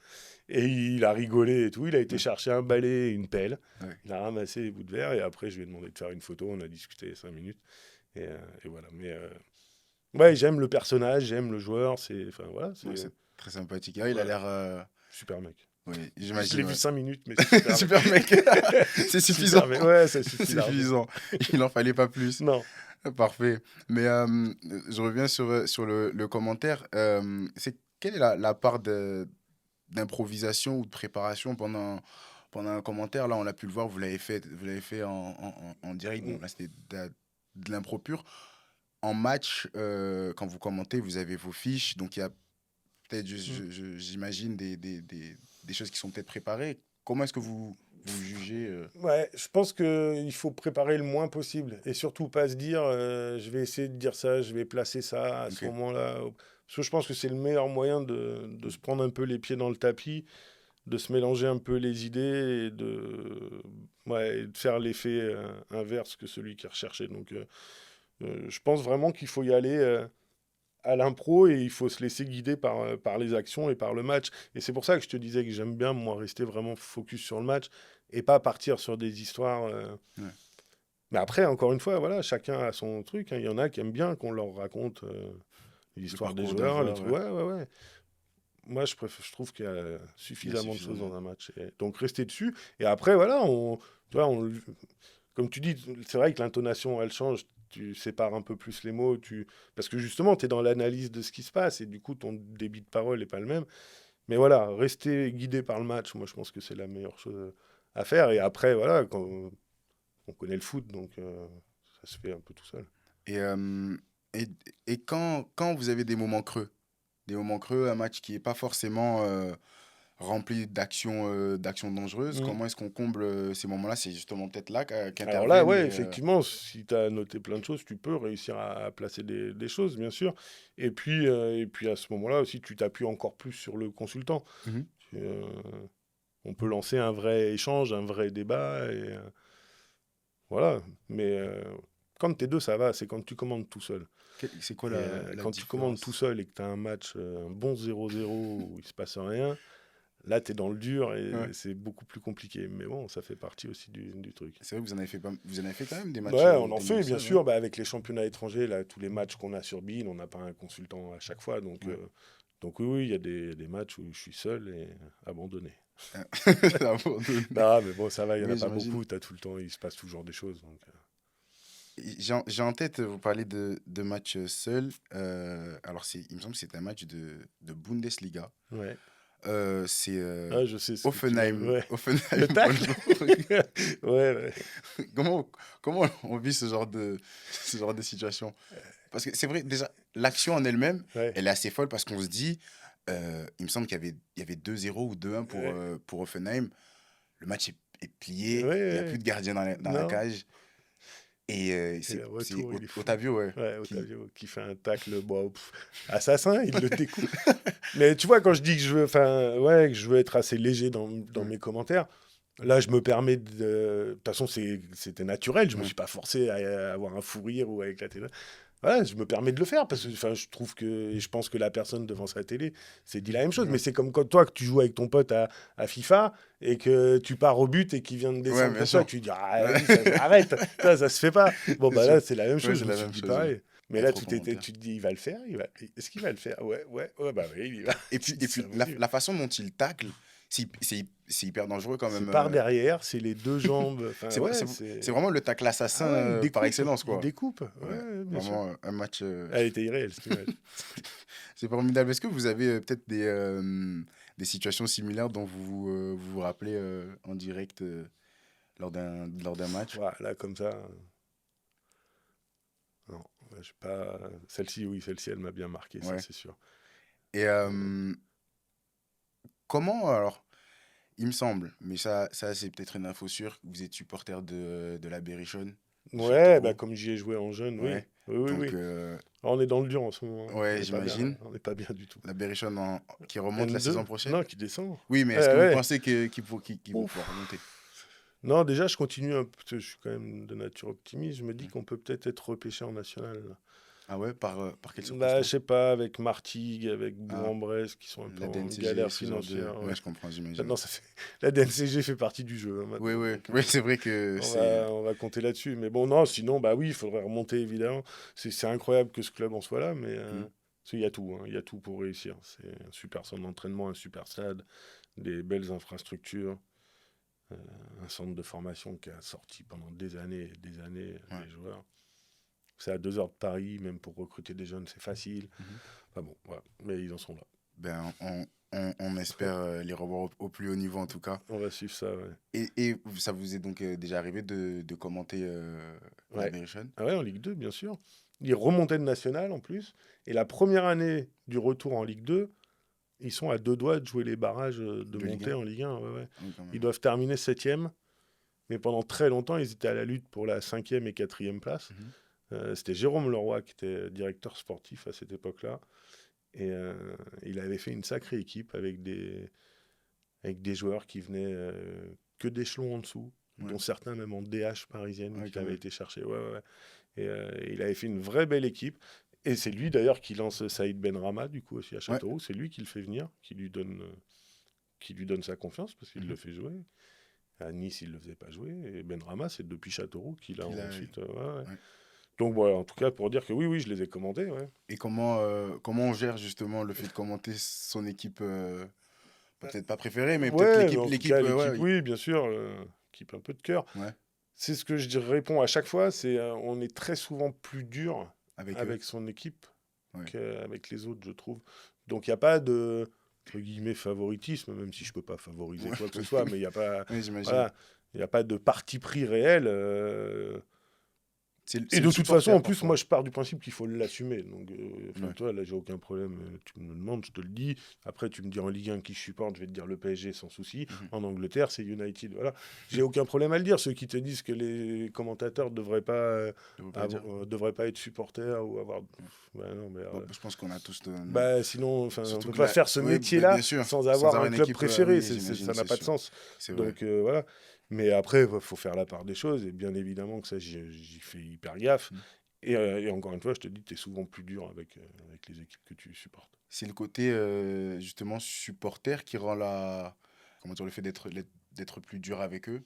Et il a rigolé et tout. Il a été Ouais, chercher un balai et une pelle. ouais. Il a ramassé les bouts de verre. Et après, je lui ai demandé de faire une photo. On a discuté 5 minutes. Et voilà. Mais ouais, j'aime le personnage, j'aime le joueur. Enfin, voilà, Ouais, c'est c'est très sympathique. Ah, il a voilà, l'air... super mec. Oui, Je j'imagine, l'ai vu ouais. 5 minutes, mais c'est super mec. Super mec. C'est suffisant. Super mec. Ouais, ça C'est suffit largement. suffisant. Il en fallait pas plus. Non. Parfait. Mais je reviens sur le commentaire. Quelle est la part d'improvisation ou de préparation pendant un commentaire? Là, on l'a pu le voir, vous l'avez fait en direct. Bon, Mm. là, c'était de l'impro pur. En match, quand vous commentez, vous avez vos fiches. Donc, il y a peut-être, Mm. j'imagine, des choses qui sont peut-être préparées. Comment est-ce que vous jugez Ouais, je pense qu'il faut préparer le moins possible et surtout pas se dire je vais essayer de dire ça, je vais placer ça à ce Ok. moment-là. Parce que je pense que c'est le meilleur moyen de se prendre un peu les pieds dans le tapis, de se mélanger un peu les idées ouais, et de faire l'effet inverse que celui qui est recherché. Donc je pense vraiment qu'il faut y aller à l'impro et il faut se laisser guider par les actions et par le match. Et c'est pour ça que je te disais que j'aime bien, moi, rester vraiment focus sur le match et pas partir sur des histoires. Ouais. Mais après, encore une fois, voilà, chacun a son truc. Hein. Il y en a qui aiment bien qu'on leur raconte Le l'histoire des parcours d'un joueurs, les joueur, trucs. ouais. Ouais, ouais, ouais. Moi, je trouve qu'il y a Il y a suffisamment de choses suffisamment. dans un match. Donc, rester dessus. Et après, voilà, tu vois, comme tu dis, c'est vrai que l'intonation, elle change. Tu sépares un peu plus les mots. Parce que justement, tu es dans l'analyse de ce qui se passe. Et du coup, ton débit de parole n'est pas le même. Mais voilà, rester guidé par le match, moi, je pense que c'est la meilleure chose à faire. Et après, voilà, on connaît le foot, donc ça se fait un peu tout seul. Et, quand vous avez des moments creux, un match qui n'est pas forcément rempli d'actions dangereuses. Mm. Comment est-ce qu'on comble ces moments-là? C'est justement peut-être là Alors là, qu'interviennent ouais, les. effectivement, si tu as noté plein de choses, tu peux réussir à placer des choses, bien sûr. Et puis à ce moment-là aussi, tu t'appuies encore plus sur le consultant. Mhm. Euh, on peut lancer un vrai échange, un vrai débat, et voilà. Mais quand t'es deux, ça va, c'est quand tu commandes tout seul. C'est quoi Et la quand tu commandes tout différence? seul et que tu as un match, un bon 0-0 où il se passe rien, là, tu es dans le dur Ouais. et c'est beaucoup plus compliqué. Mais bon, ça fait partie aussi du truc. C'est vrai que vous en avez fait quand même Ouais, on en des fait, matchs bien seuls, ouais. sûr. Bah, avec les championnats étrangers, là, tous les matchs qu'on a sur BeIN, on n'a pas un consultant à chaque fois. Donc, Ouais. donc oui, il y a des matchs où je suis seul et abandonné. Abandonné. Non, mais bon, ça va, il n'y en a Oui, pas j'imagine. beaucoup. T'as tout le temps, il se passe toujours des choses. Donc, J'ai en tête, vous parlez de matchs seuls. Alors, il me semble que c'est un match de Bundesliga. ouais. C'est Ah, je sais ce que tu vas. Offenheim, Ouais. Offenheim Le tacle. Wolfsburg. Ouais, ouais. Comment, comment on vit ce genre de situation? Parce que c'est vrai, déjà, l'action en elle-même, Ouais. elle est assez folle parce qu'on se dit, il me semble il y avait 2-0 ou 2-1 Ouais. pour Offenheim. Le match est Ouais, plié, il n'y a plus ouais. de gardien dans la Non. cage. Et Et le c'est retour, il est fou. Otavio, ouais, Ouais, qui... Otavio qui fait un tacle, bon, assassin, il le découpe. Mais tu vois, quand je dis que je veux, enfin, ouais, que je veux être assez léger dans Ouais, mes commentaires, là, je me permets de. De toute façon, c'était naturel. Je me ouais, suis pas forcé à avoir un fou rire ou à éclater. Voilà, je me permets de le faire parce que enfin, je trouve que, et je pense que la personne devant sa télé s'est dit la même chose. Mais ouais. c'est comme quand toi, que tu joues avec ton pote à FIFA et que tu pars au but et qu'il vient de Ouais, descendre bien comme ça, sûr. tu dis ah, Ouais. vas-y, arrête, ça se fait pas. Bon, C'est bah là, sûr. c'est la même Ouais, chose. c'est Je me la suis même dit chose, ouais. pareil. Mais là, Être au commentaire. tu te dis, il va le faire. Est-ce qu'il va le faire? Ouais, ouais, ouais, bah oui, il va. Tu te dis, Et c'est puis impossible. la façon dont il tacle, c'est hyper dangereux quand C'est même. par derrière, c'est les deux jambes. Enfin, ouais, C'est c'est. vraiment le tacle assassin Ah ouais, par excellence, il quoi. découpe. Ouais, Ouais, ouais, bien sûr. vraiment un match. Elle était irréelle, cette image. C'est formidable. Est-ce que vous avez peut-être des situations similaires dont vous vous rappelez en direct lors d'un match? Voilà, là, comme ça. Non, je sais pas. Celle-ci, oui, celle-ci, elle m'a bien marqué, ça, Ouais. c'est sûr. Et Euh, comment, alors, il me semble, mais ça c'est peut-être une info sûre, que vous êtes supporter de la Berrichonne, de Ouais, bah, Châteauroux. comme j'y ai joué en jeune, oui. Ouais. Oui, oui, Donc, oui. Alors, on est dans le dur en ce moment, hein. On ouais, n'est pas bien, là. j'imagine. On n'est pas bien du tout. La Berrichonne qui remonte la N2? saison prochaine. Non, qui descend. Oui, mais est-ce que vous Ouais. pensez qu'ils vont pouvoir Ouf. remonter? Non, déjà, je continue un peu, parce que je suis quand même de nature optimiste. Je me dis Mm. qu'on peut peut-être être repêché en national, là. Ah ouais, par quelle Bah, je circonstance? sais pas, avec Martigues, avec Ah, Bourg-en-Bresse, qui sont un peu la en DNCG, galère ce genre de... financière. Ouais, Ouais. je comprends, j'imagine. Maintenant, la DNCG fait partie du jeu, hein, Oui, maintenant. oui, Donc, oui, c'est vrai que on c'est... va, on va compter là-dessus. Mais bon, non, sinon, bah oui, il faudrait remonter, évidemment. C'est incroyable que ce club en soit là, mais Mm. parce qu'il y a tout, hein, il y a tout pour réussir. C'est un super centre d'entraînement, un super stade, des belles infrastructures, euh, un centre de formation qui a sorti pendant des années et des années Ouais. des joueurs. C'est à 2 heures de Paris, même pour recruter des jeunes, c'est facile. Mhm. Enfin bon, voilà. Mais ils en sont là. Ben, on espère les revoir au plus haut niveau en tout cas. On va suivre ça, ouais. Et ça vous est donc déjà arrivé de commenter la Ouais. Berrichonne? Ah ouais, en Ligue 2, bien sûr. Ils remontaient de national en plus. Et la première année du retour en Ligue 2, ils sont à 2 doigts de jouer les barrages de De Ligue montée 1? en Ligue 1. Ouais, ouais. Ah oui, quand Ils même. doivent terminer septième, mais pendant très longtemps, ils étaient à la lutte pour la cinquième et quatrième place. Mhm. C'était Jérôme Leroy qui était directeur sportif à cette époque-là. Et il avait fait une sacrée équipe avec des joueurs qui venaient que d'échelons en dessous, Ouais. dont certains même en DH parisienne Ah oui, qui quand avaient même. été cherchés. Ouais, ouais, ouais. Et il avait fait une vraie belle équipe. Et c'est lui d'ailleurs qui lance Saïd Benrahma, du coup, aussi à Ouais. Châteauroux. C'est lui qui le fait venir, qui lui donne sa confiance parce qu'il Mhm. le fait jouer. À Nice, il ne le faisait pas jouer. Et Benrahma, c'est depuis Châteauroux qu'il a Qu'il a... ensuite. Ouais, ouais. ouais. Donc voilà, en tout cas, pour dire que oui, oui, je les ai commandés. Ouais. Et comment on gère justement le fait de commenter son équipe, peut-être pas préférée, mais peut-être Ouais, mais en tout cas, l'équipe, ouais, oui, bien sûr, équipe un peu de cœur. ouais, C'est ce que réponds à chaque fois, c'est on est très souvent plus dur avec eux. avec son équipe Ouais. qu'avec les autres, je trouve. Donc il n'y a pas de entre guillemets favoritisme, même si je peux pas favoriser Ouais. quoi que ce soit, mais il n'y a pas Oui, j'imagine. voilà, il y a pas de parti pris réel. Et c'est de le toute façon, supporter en plus, parfois. moi, je pars du principe qu'il faut l'assumer. Donc, Ouais. toi, là, j'ai aucun problème. Tu me demandes, je te le dis. Après, tu me dis en Ligue 1 qui je supporte, je vais te dire le PSG sans souci. Mhm. En Angleterre, c'est United. Voilà. J'ai aucun problème à le dire. Ceux qui te disent que les commentateurs ne Je veux pas dire. devraient pas être supporters ou avoir. Ouais. Ouais, non, mais, Bon, je pense qu'on a tous. bah, sinon, enfin, on Surtout peut que pas là. faire ce Oui, bah, bien métier-là sûr. sans Sans avoir avoir un une club équipe. préféré. Oui, j'imagine, Ça n'a c'est pas de sûr. sens. C'est vrai. Donc, voilà. Mais après, il faut faire la part des choses. Et bien évidemment que ça, j'y fais hyper gaffe. Mm. Et encore une fois, je te dis, tu es souvent plus dur avec les équipes que tu supportes. C'est le côté, justement, supporter qui rend la. Comment dire, le fait d'être plus dur avec eux.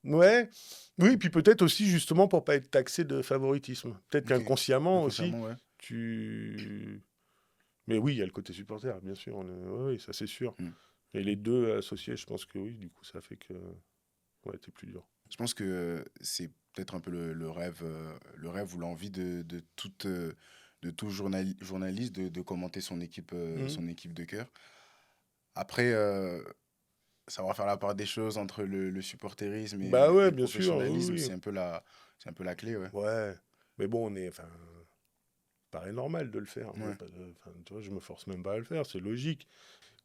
C'est- Ouais, oui, puis peut-être aussi justement pour pas être taxé de favoritisme. Peut-être Ok. qu'inconsciemment aussi, Inconsciemment, ouais. tu. Mais oui, il y a le côté supporter, bien sûr. Oui, ça c'est sûr. Mm. Et les deux associés, je pense que oui, du coup, ça fait que ouais, t'es plus dur. Je pense que c'est peut-être un peu le rêve ou l'envie de tout journaliste de commenter Mhm. son équipe de cœur. Après, savoir faire la part des choses entre le supporterisme Bah et ouais, le bien sûr, oui, professionnalisme, oui. c'est un peu la clé, ouais. Ouais. Mais bon, enfin, paraît normal de le faire. Il y a Ouais, pas enfin, tu vois, je me force même pas à le faire, c'est logique.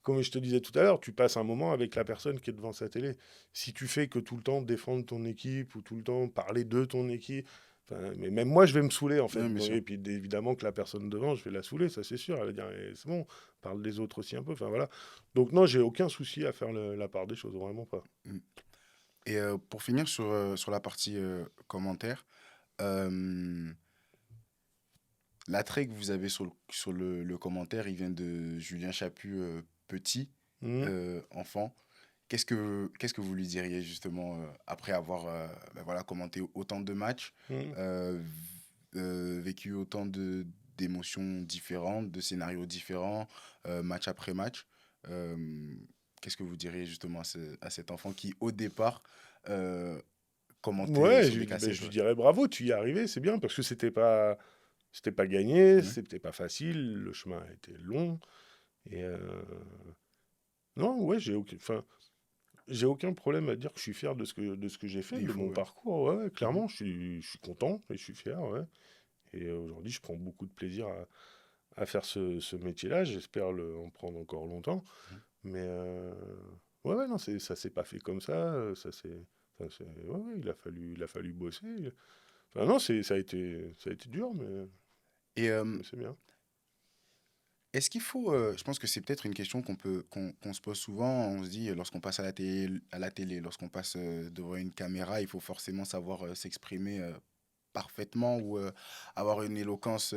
Comme je te disais tout à l'heure, tu passes un moment avec la personne qui est devant sa télé. Si tu fais que tout le temps défendre ton équipe ou tout le temps parler de ton équipe, enfin, mais même moi, je vais me saouler en fait. ouais, bien Bon, sûr. et puis évidemment que la personne devant, je vais la saouler, ça c'est sûr. Elle va dire, eh, c'est bon, parle des autres aussi un peu. Enfin voilà. Donc non, j'ai aucun souci à faire la part des choses, vraiment pas. Mm. Et pour finir sur la partie commentaire, euh, l'attrait que vous avez sur le commentaire, il vient de Julien Chaput, petit, Mhm. enfant. Qu'est-ce que vous lui diriez justement après avoir ben voilà, commenté autant de matchs, Mhm. vécu autant d'émotions différentes, de scénarios différents, match après match. euh, Qu'est-ce que vous diriez justement à cet enfant qui, au départ, euh, commentait Ouais, sur des ben, cassettes, je lui ouais. dirais bravo, tu y es arrivé, c'est bien, parce que c'était pas gagné, Ouais. c'était pas facile, le chemin a été long. Et non, ouais, j'ai aucun problème à dire que je suis fier de ce que j'ai Et fait, il de faut, mon ouais. parcours. Ouais, ouais, Mhm. clairement, je suis content et je suis fier. Ouais. Et aujourd'hui, je prends beaucoup de plaisir à faire ce métier-là. J'espère en prendre encore longtemps. Mhm. Mais ouais, ouais, non, ça s'est pas fait comme ça. Ouais, ouais, il a fallu bosser. Enfin, non, ça a été dur, Et mais c'est bien. est-ce qu'il faut, je pense que c'est peut-être une question qu'on se pose souvent, on se dit lorsqu'on passe à la télé, lorsqu'on passe devant une caméra, il faut forcément savoir s'exprimer parfaitement ou avoir une éloquence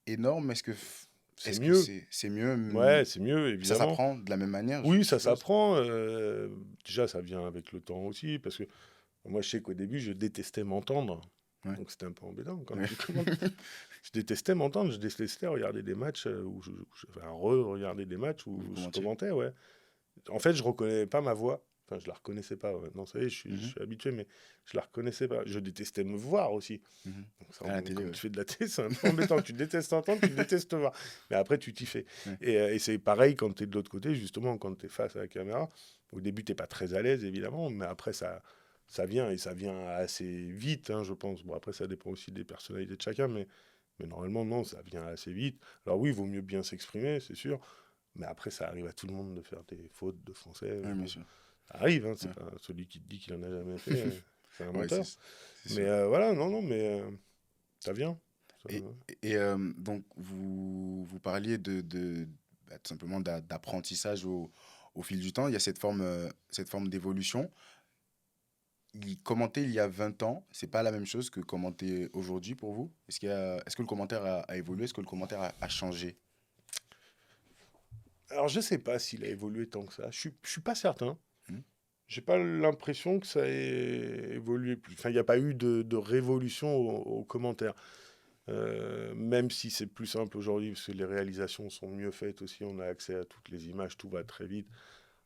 énorme. C'est Est-ce que mieux. c'est mieux, Ouais, c'est mieux, ça évidemment. s'apprend de la même manière, Oui, je ça suppose? s'apprend. Déjà, ça vient avec le temps aussi, parce que moi, je sais qu'au début, je détestais m'entendre. Ouais. Donc, c'était un peu embêtant quand Ouais. tu commentes. Je détestais m'entendre, je détestais regarder des matchs enfin, re-regarder des matchs Vous où je commentiez? commentais, ouais. En fait, je reconnais pas ma voix. Enfin, je la reconnaissais pas. Ouais. Non, ça y est, je Mhm, suis habitué, mais je la reconnaissais pas. Je détestais me voir aussi. mhm. Donc, ça, À la télé, quand ouais. tu fais de la télé, c'est un peu embêtant. Tu détestes entendre, tu détestes te voir. Mais après, tu t'y fais. Ouais. Et c'est pareil quand tu es de l'autre côté, justement, quand tu es face à la caméra. Au début, tu pas très à l'aise, évidemment, mais après, ça vient et ça vient assez vite, hein, je pense. Bon, après, ça dépend aussi des personnalités de chacun, mais normalement, non, ça vient assez vite. Alors oui, il vaut mieux bien s'exprimer, c'est sûr. Mais après, ça arrive à tout le monde de faire des fautes de français. Ouais, bien Bon, sûr. ça arrive, hein, c'est Ouais. pas celui qui te dit qu'il en a jamais fait, c'est un Ouais, menteur. c'est Mais sûr. voilà, non, non, mais ça vient. Ça- Et, donc, vous parliez bah, tout simplement d'apprentissage au fil du temps. Il y a cette forme d'évolution. Commenter il y a 20 ans, c'est pas la même chose que commenter aujourd'hui pour vous? Est-ce que le commentaire a évolué? Est-ce que le commentaire a changé? Alors, je sais pas s'il a évolué tant que ça. Je suis pas certain. Hmm. J'ai pas l'impression que ça ait évolué plus. Enfin, il n'y a pas eu de révolution aux commentaires. Même si c'est plus simple aujourd'hui, parce que les réalisations sont mieux faites aussi, on a accès à toutes les images, tout va très vite.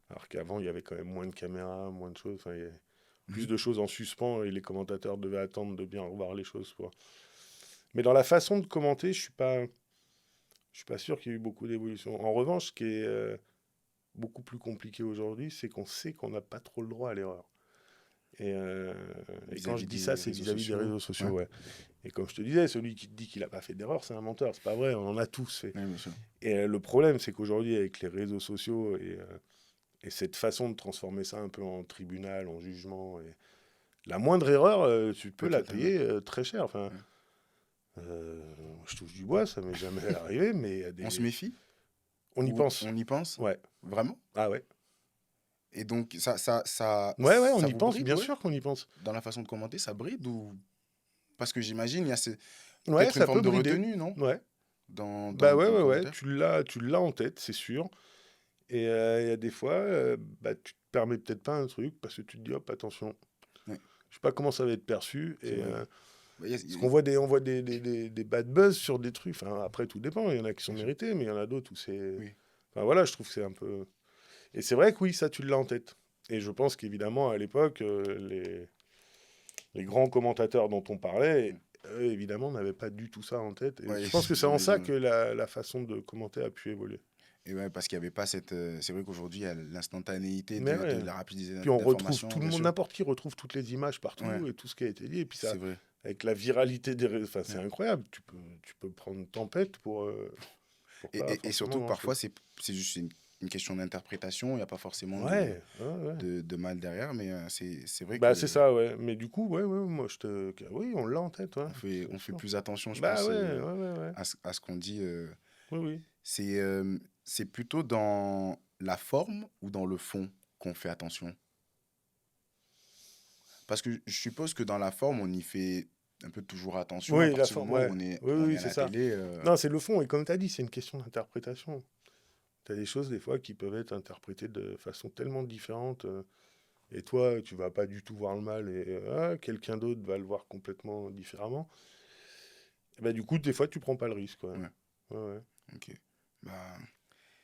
Alors qu'avant, il y avait quand même moins de caméras, moins de choses. Enfin, il y avait plus Mhm. de choses en suspens et les commentateurs devaient attendre de bien revoir les choses. Quoi. Mais dans la façon de commenter, je suis pas sûr qu'il y ait eu beaucoup d'évolution. En revanche, ce qui est beaucoup plus compliqué aujourd'hui, c'est qu'on sait qu'on n'a pas trop le droit à l'erreur. Et, quand je Vis-à-vis dis des ça, c'est réseaux vis-à-vis des sociaux. réseaux sociaux, Ouais, ouais. Et comme je te disais, celui qui te dit qu'il n'a pas fait d'erreur, c'est un menteur. C'est pas vrai, on en a tous fait. ouais, bien sûr. Et le problème, c'est qu'aujourd'hui, avec les réseaux sociaux et cette façon de transformer ça un peu en tribunal, en jugement, et la moindre erreur, tu peux Peut la être fatal, ouais. payer très cher. Enfin, Ouais. je touche du bois, ça m'est jamais arrivé, mais il y a On se des... méfie On y ou pense. on y pense? Ouais. Vraiment? Ah ouais. Et donc, Ouais, ouais, on ça y vous pense, bride, bien ouais? sûr qu'on y pense. Dans la façon de commenter, ça bride ou... Parce que j'imagine, il y a Ouais, peut-être une ça peut forme de brider. retenue, non? Ouais. Dans, Bah ouais, dans le ouais, ouais, commentaire? tu l'as en tête, c'est sûr. Et il y a des fois, bah, tu te permets peut-être pas un truc parce que tu te dis, hop, attention, Ouais, je sais pas comment ça va être perçu. c'est Et, vrai. Bah, parce qu'on voit on voit des bad buzz sur des trucs. Enfin, après, tout dépend. Il y en a qui sont bien sûr. mérités, mais il y en a d'autres où c'est. Oui, Enfin, voilà, je trouve que c'est un peu. Et c'est vrai que oui, ça, tu l'as en tête. Et je pense qu'évidemment, à l'époque, les grands commentateurs dont on parlait, eux, évidemment, n'avaient pas du tout ça en tête. Et ouais, je pense que c'est en ça j'imagine. que la façon de commenter a pu évoluer. Et ouais, parce qu'il n'y avait pas cette. C'est vrai qu'aujourd'hui, il y a l'instantanéité Mais de ouais. la rapidité Puis on retrouve d'information, tout le bien monde, sûr. n'importe qui retrouve toutes les images Ouais, partout et tout ce qui a été dit. Et puis ça, c'est vrai. avec la viralité des réseaux, enfin, c'est Ouais. incroyable. Tu peux prendre une tempête pour pas Et forcément surtout que parfois, grand-chose. c'est juste une question d'interprétation. Il n'y a pas forcément Ouais, ouais, ouais. de mal derrière, mais c'est vrai Bah c'est que ça, ouais. Mais du coup, ouais, ouais, moi oui, on l'a en tête, ouais, on c'est fait sûr. plus attention, je Bah pense, ouais, ouais, ouais, ouais. à ce qu'on dit. Oui, oui. C'est plutôt dans la forme ou dans le fond qu'on fait attention? Parce que je suppose que dans la forme, on y fait un peu toujours attention à Oui, la partir du forme, moment où ouais. Oui, on est oui, à c'est la ça. télé. Non, c'est le fond. Et comme tu as dit, c'est une question d'interprétation. Tu as des choses, des fois, qui peuvent être interprétées de façon tellement différente. Et toi, tu vas pas du tout voir le mal et quelqu'un d'autre va le voir complètement différemment. Et bah, du coup, des fois, tu prends pas le risque. Ouais. Ouais, Ouais, ouais. ok. Bah,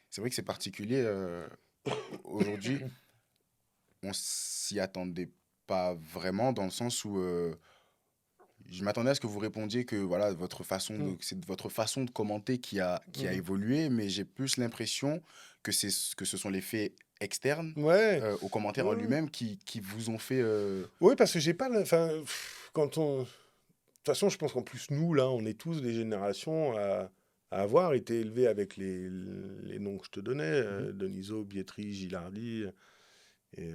c'est vrai que c'est particulier. Aujourd'hui, on s'y attendait pas vraiment dans le sens où je m'attendais à ce que vous répondiez que voilà, Mm, c'est votre façon de commenter qui a mm. évolué, mais j'ai plus l'impression que ce sont les faits externes Ouais. au commentaire en Ouais, ouais. lui-même qui vous ont fait. Oui, parce que j'ai pas. Enfin, quand on. De toute façon, je pense qu'en plus, nous, là, on est tous des générations à avoir été élevés avec les noms que je te donnais Mhm. Denisot, Bietri, Gilardi. Et,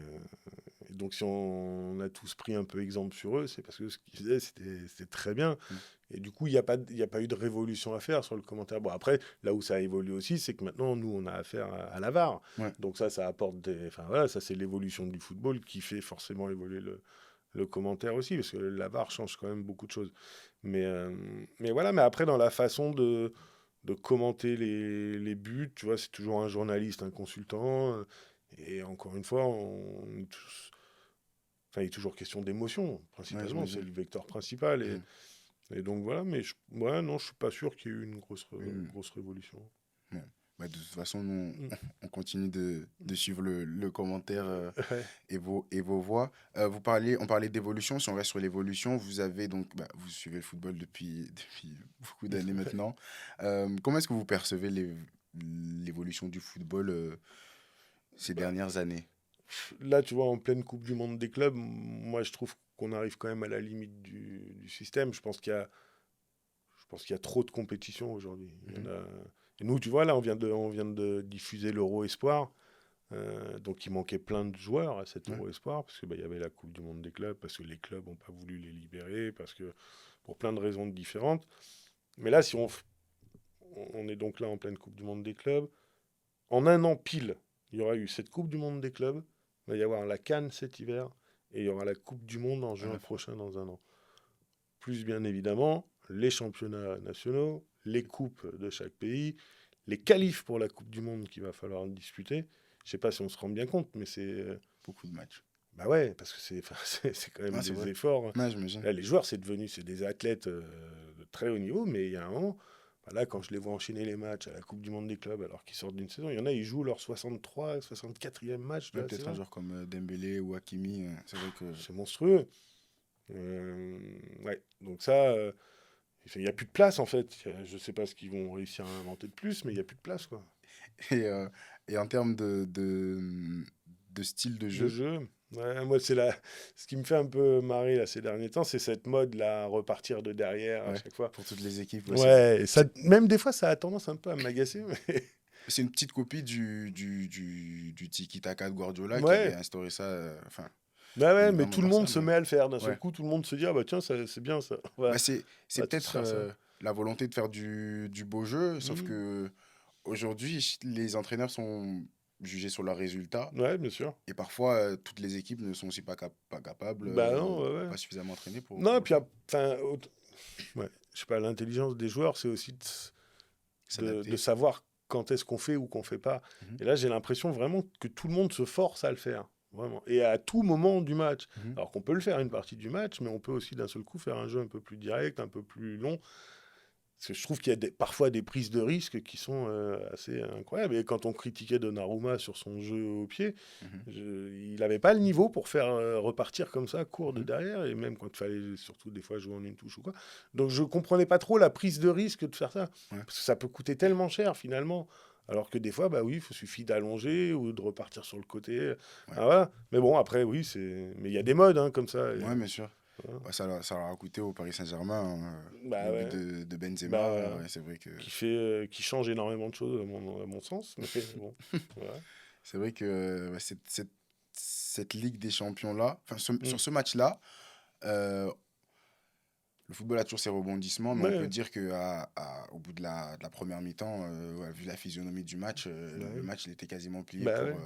et donc, si on a tous pris un peu exemple sur eux, c'est parce que ce qu'ils faisaient, c'était très bien. Mm. Et du coup, il y a pas eu de révolution à faire sur le commentaire. Bon, après, là où ça a évolué aussi, c'est que maintenant, nous, on a affaire à la VAR. Ouais, Donc ça apporte des... Enfin voilà, ça c'est l'évolution du football qui fait forcément évoluer le commentaire aussi, parce que la VAR change quand même beaucoup de choses. Mais voilà, mais après, dans la façon de commenter les buts, tu vois, c'est toujours un journaliste, un consultant. Et encore une fois, enfin, il est toujours question d'émotion, ouais, principalement. C'est j'imagine. le vecteur principal. Mhm. Et donc voilà, mais ouais, non, je suis pas sûr qu'il y ait eu une Une- grosse révolution. ouais. Bah, de toute façon, nous, Mm. on continue de suivre le commentaire Ouais. et vos voix. On parlait d'évolution. Si on reste sur l'évolution, vous avez donc, bah, vous suivez le football depuis beaucoup d'années maintenant. Comment est-ce que vous percevez l'évolution du football ces dernières années? Là, tu vois, en pleine Coupe du Monde des clubs, moi, je trouve qu'on arrive quand même à la limite du système. Je pense qu'il y a trop de compétition aujourd'hui. Mhm. Et nous, tu vois, là, on vient de diffuser l'Euro Espoir. Donc, il manquait plein de joueurs à cet Ouais, Euro Espoir, parce que bah, il y avait la Coupe du Monde des clubs, parce que les clubs n'ont pas voulu les libérer, parce que pour plein de raisons différentes. Mais là, si on est donc là en pleine Coupe du Monde des clubs, en un an pile, il y aura eu cette Coupe du Monde des clubs, il va y avoir la Cannes cet hiver, et il y aura la Coupe du Monde en à juin la fois. prochain dans un an. Plus bien évidemment, les championnats nationaux, les coupes de chaque pays, les qualifs pour la Coupe du Monde qu'il va falloir disputer. Je ne sais pas si on se rend bien compte, mais c'est... Beaucoup de matchs. Bah ouais, parce que enfin, c'est quand même Ouais, c'est des vrai. efforts. Ouais, j'imagine. Là, les joueurs, c'est des athlètes de très haut niveau, mais il y a un moment, bah là, quand je les vois enchaîner les matchs à la Coupe du Monde des clubs, alors qu'ils sortent d'une saison, il y en a, ils jouent leur 63, 64e match de Ouais, la peut-être un saison. joueur comme Dembélé ou Hakimi. C'est vrai que. C'est monstrueux. Ouais, donc ça, il n'y a plus de place en fait. Je ne sais pas ce qu'ils vont réussir à inventer de plus, mais il n'y a plus de place, quoi. Et, et en termes de style de De jeu, jeu. Ouais, moi, ce qui me fait un peu marrer là, ces derniers temps, c'est cette mode là, repartir de derrière à Ouais, chaque fois. pour toutes les équipes, ouais, c'est vrai. Ouais, et ça, même des fois, ça a tendance un peu à m'agacer. Mais... C'est une petite copie du tiki-taka de Guardiola qui avait Ouais, instauré ça, enfin, bah bien ouais, mais évidemment tout le monde Barça, se mais met à le faire. D'un seul ouais. coup, tout le monde se dit, ah bah tiens, c'est bien ça. Bah, On c'est va tous peut-être faire ça. la volonté de faire du beau jeu, sauf Mhm. que aujourd'hui, les entraîneurs sont jugés sur leurs résultats. Ouais, bien sûr. Et parfois, toutes les équipes ne sont aussi pas capables, Bah non, ouais, ou ouais. pas suffisamment entraînées pour Non, et le puis, faire. enfin, ouais, je sais pas, l'intelligence des joueurs, c'est aussi de S'adapter. savoir quand est-ce qu'on fait ou qu'on fait pas. Mhm, Et là, j'ai l'impression vraiment que tout le monde se force à le faire. Vraiment. Et à tout moment du match. mhm. Alors qu'on peut le faire une partie du match, mais on peut aussi d'un seul coup faire un jeu un peu plus direct, un peu plus long. Parce que je trouve qu'il y a parfois des prises de risques qui sont assez incroyables. Et quand on critiquait Donnarumma sur son jeu au pied, Mhm, il n'avait pas le niveau pour faire repartir comme ça, court de mhm. derrière, et même quand il fallait surtout des fois jouer en une touche ou quoi. Donc je comprenais pas trop la prise de risque de faire ça. Ouais, Parce que ça peut coûter tellement cher finalement. Alors que des fois, bah oui, il suffit d'allonger ou de repartir sur le côté. ouais. Ah, voilà. Mais bon, après, oui, c'est. Mais il y a des modes hein, comme ça. Ouais, bien sûr. Voilà. Ouais, ça leur a coûté au Paris Saint-Germain, Bah le but ouais. de Bah Benzema. voilà. Ouais, c'est vrai que, Qui change énormément de choses à mon sens. Mais bon, voilà. c'est vrai que ouais, cette Ligue des Champions-là, enfin, Mm. sur ce match-là, euh, le football a toujours ses rebondissements, mais on peut Ouais, dire que au bout de la première mi-temps, ouais, vu la physionomie du match, bah le ouais. match il était quasiment plié Bah ouais.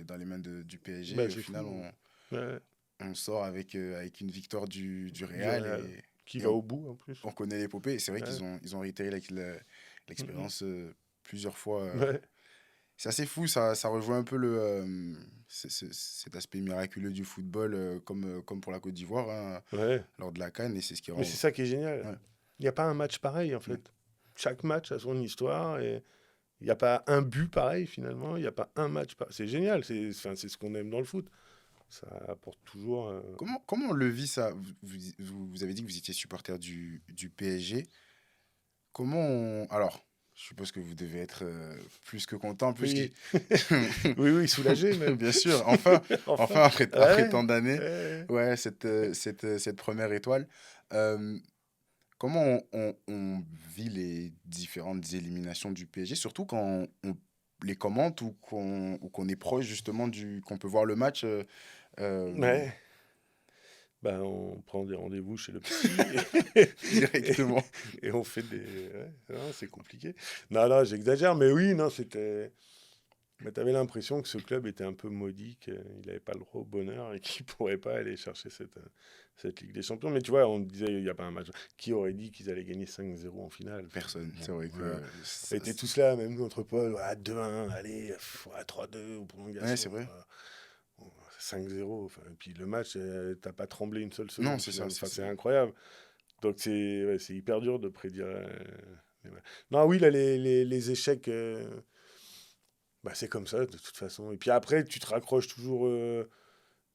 dans les mains du PSG. Bah Et au c'est final, fou. Ouais. on sort avec une victoire du Du Real Real. et, Qui et va on, au bout en plus. on connaît l'épopée. Et c'est vrai Ouais. qu'ils ont réitéré Mm, l'expérience plusieurs fois. mm. Ouais. C'est assez fou, ça rejoint un peu cet aspect miraculeux du football, comme pour la Côte d'Ivoire, hein, Ouais. lors de la CAN, et c'est ce qui Mais rend. c'est ça qui est génial. Ouais, Il n'y a pas un match pareil en ouais. fait. Chaque match a son histoire et il n'y a pas un but pareil finalement. Il n'y a pas un match pareil. C'est génial. Enfin, c'est ce qu'on aime dans le foot. Ça apporte toujours. Comment on le vit ça? Vous avez dit que vous étiez supporter du PSG. Alors, je suppose que vous devez être plus que content, plus Oui, oui, oui, soulagé même. bien sûr, enfin, Enfin. enfin après Ouais. tant d'années, Ouais. ouais, cette première étoile. Euh, Comment on vit les différentes éliminations du PSG, surtout quand on les commente ou qu'on est proche justement qu'on peut voir le match. Euh, Ouais. Ben, on prend des rendez-vous chez le psy et, directement. et on fait des. Ouais, non, c'est compliqué. Non, non, j'exagère, mais oui, non, c'était. Mais t'avais l'impression que ce club était un peu maudit, qu'il n'avait pas le droit au bonheur et qu'il pourrait pas aller chercher cette Ligue des Champions. Mais tu vois, on disait, il n'y a pas un match. Qui aurait dit qu'ils allaient gagner 5-0 en finale? Enfin, Personne. bon, C'est vrai voilà. que On était tous là, même contre Paul, ouais, 2-1, allez, ouais, 3-2 au ouais, prolongation. c'est vrai. 5-0. Enfin, et puis le match, t'as pas tremblé une seule Non, seconde c'est ça. finalement. Enfin, c'est incroyable. Donc c'est hyper dur de prédire. Ouais. Non, oui, là, les échecs, bah, c'est comme ça de toute façon. Et puis après, tu te raccroches toujours.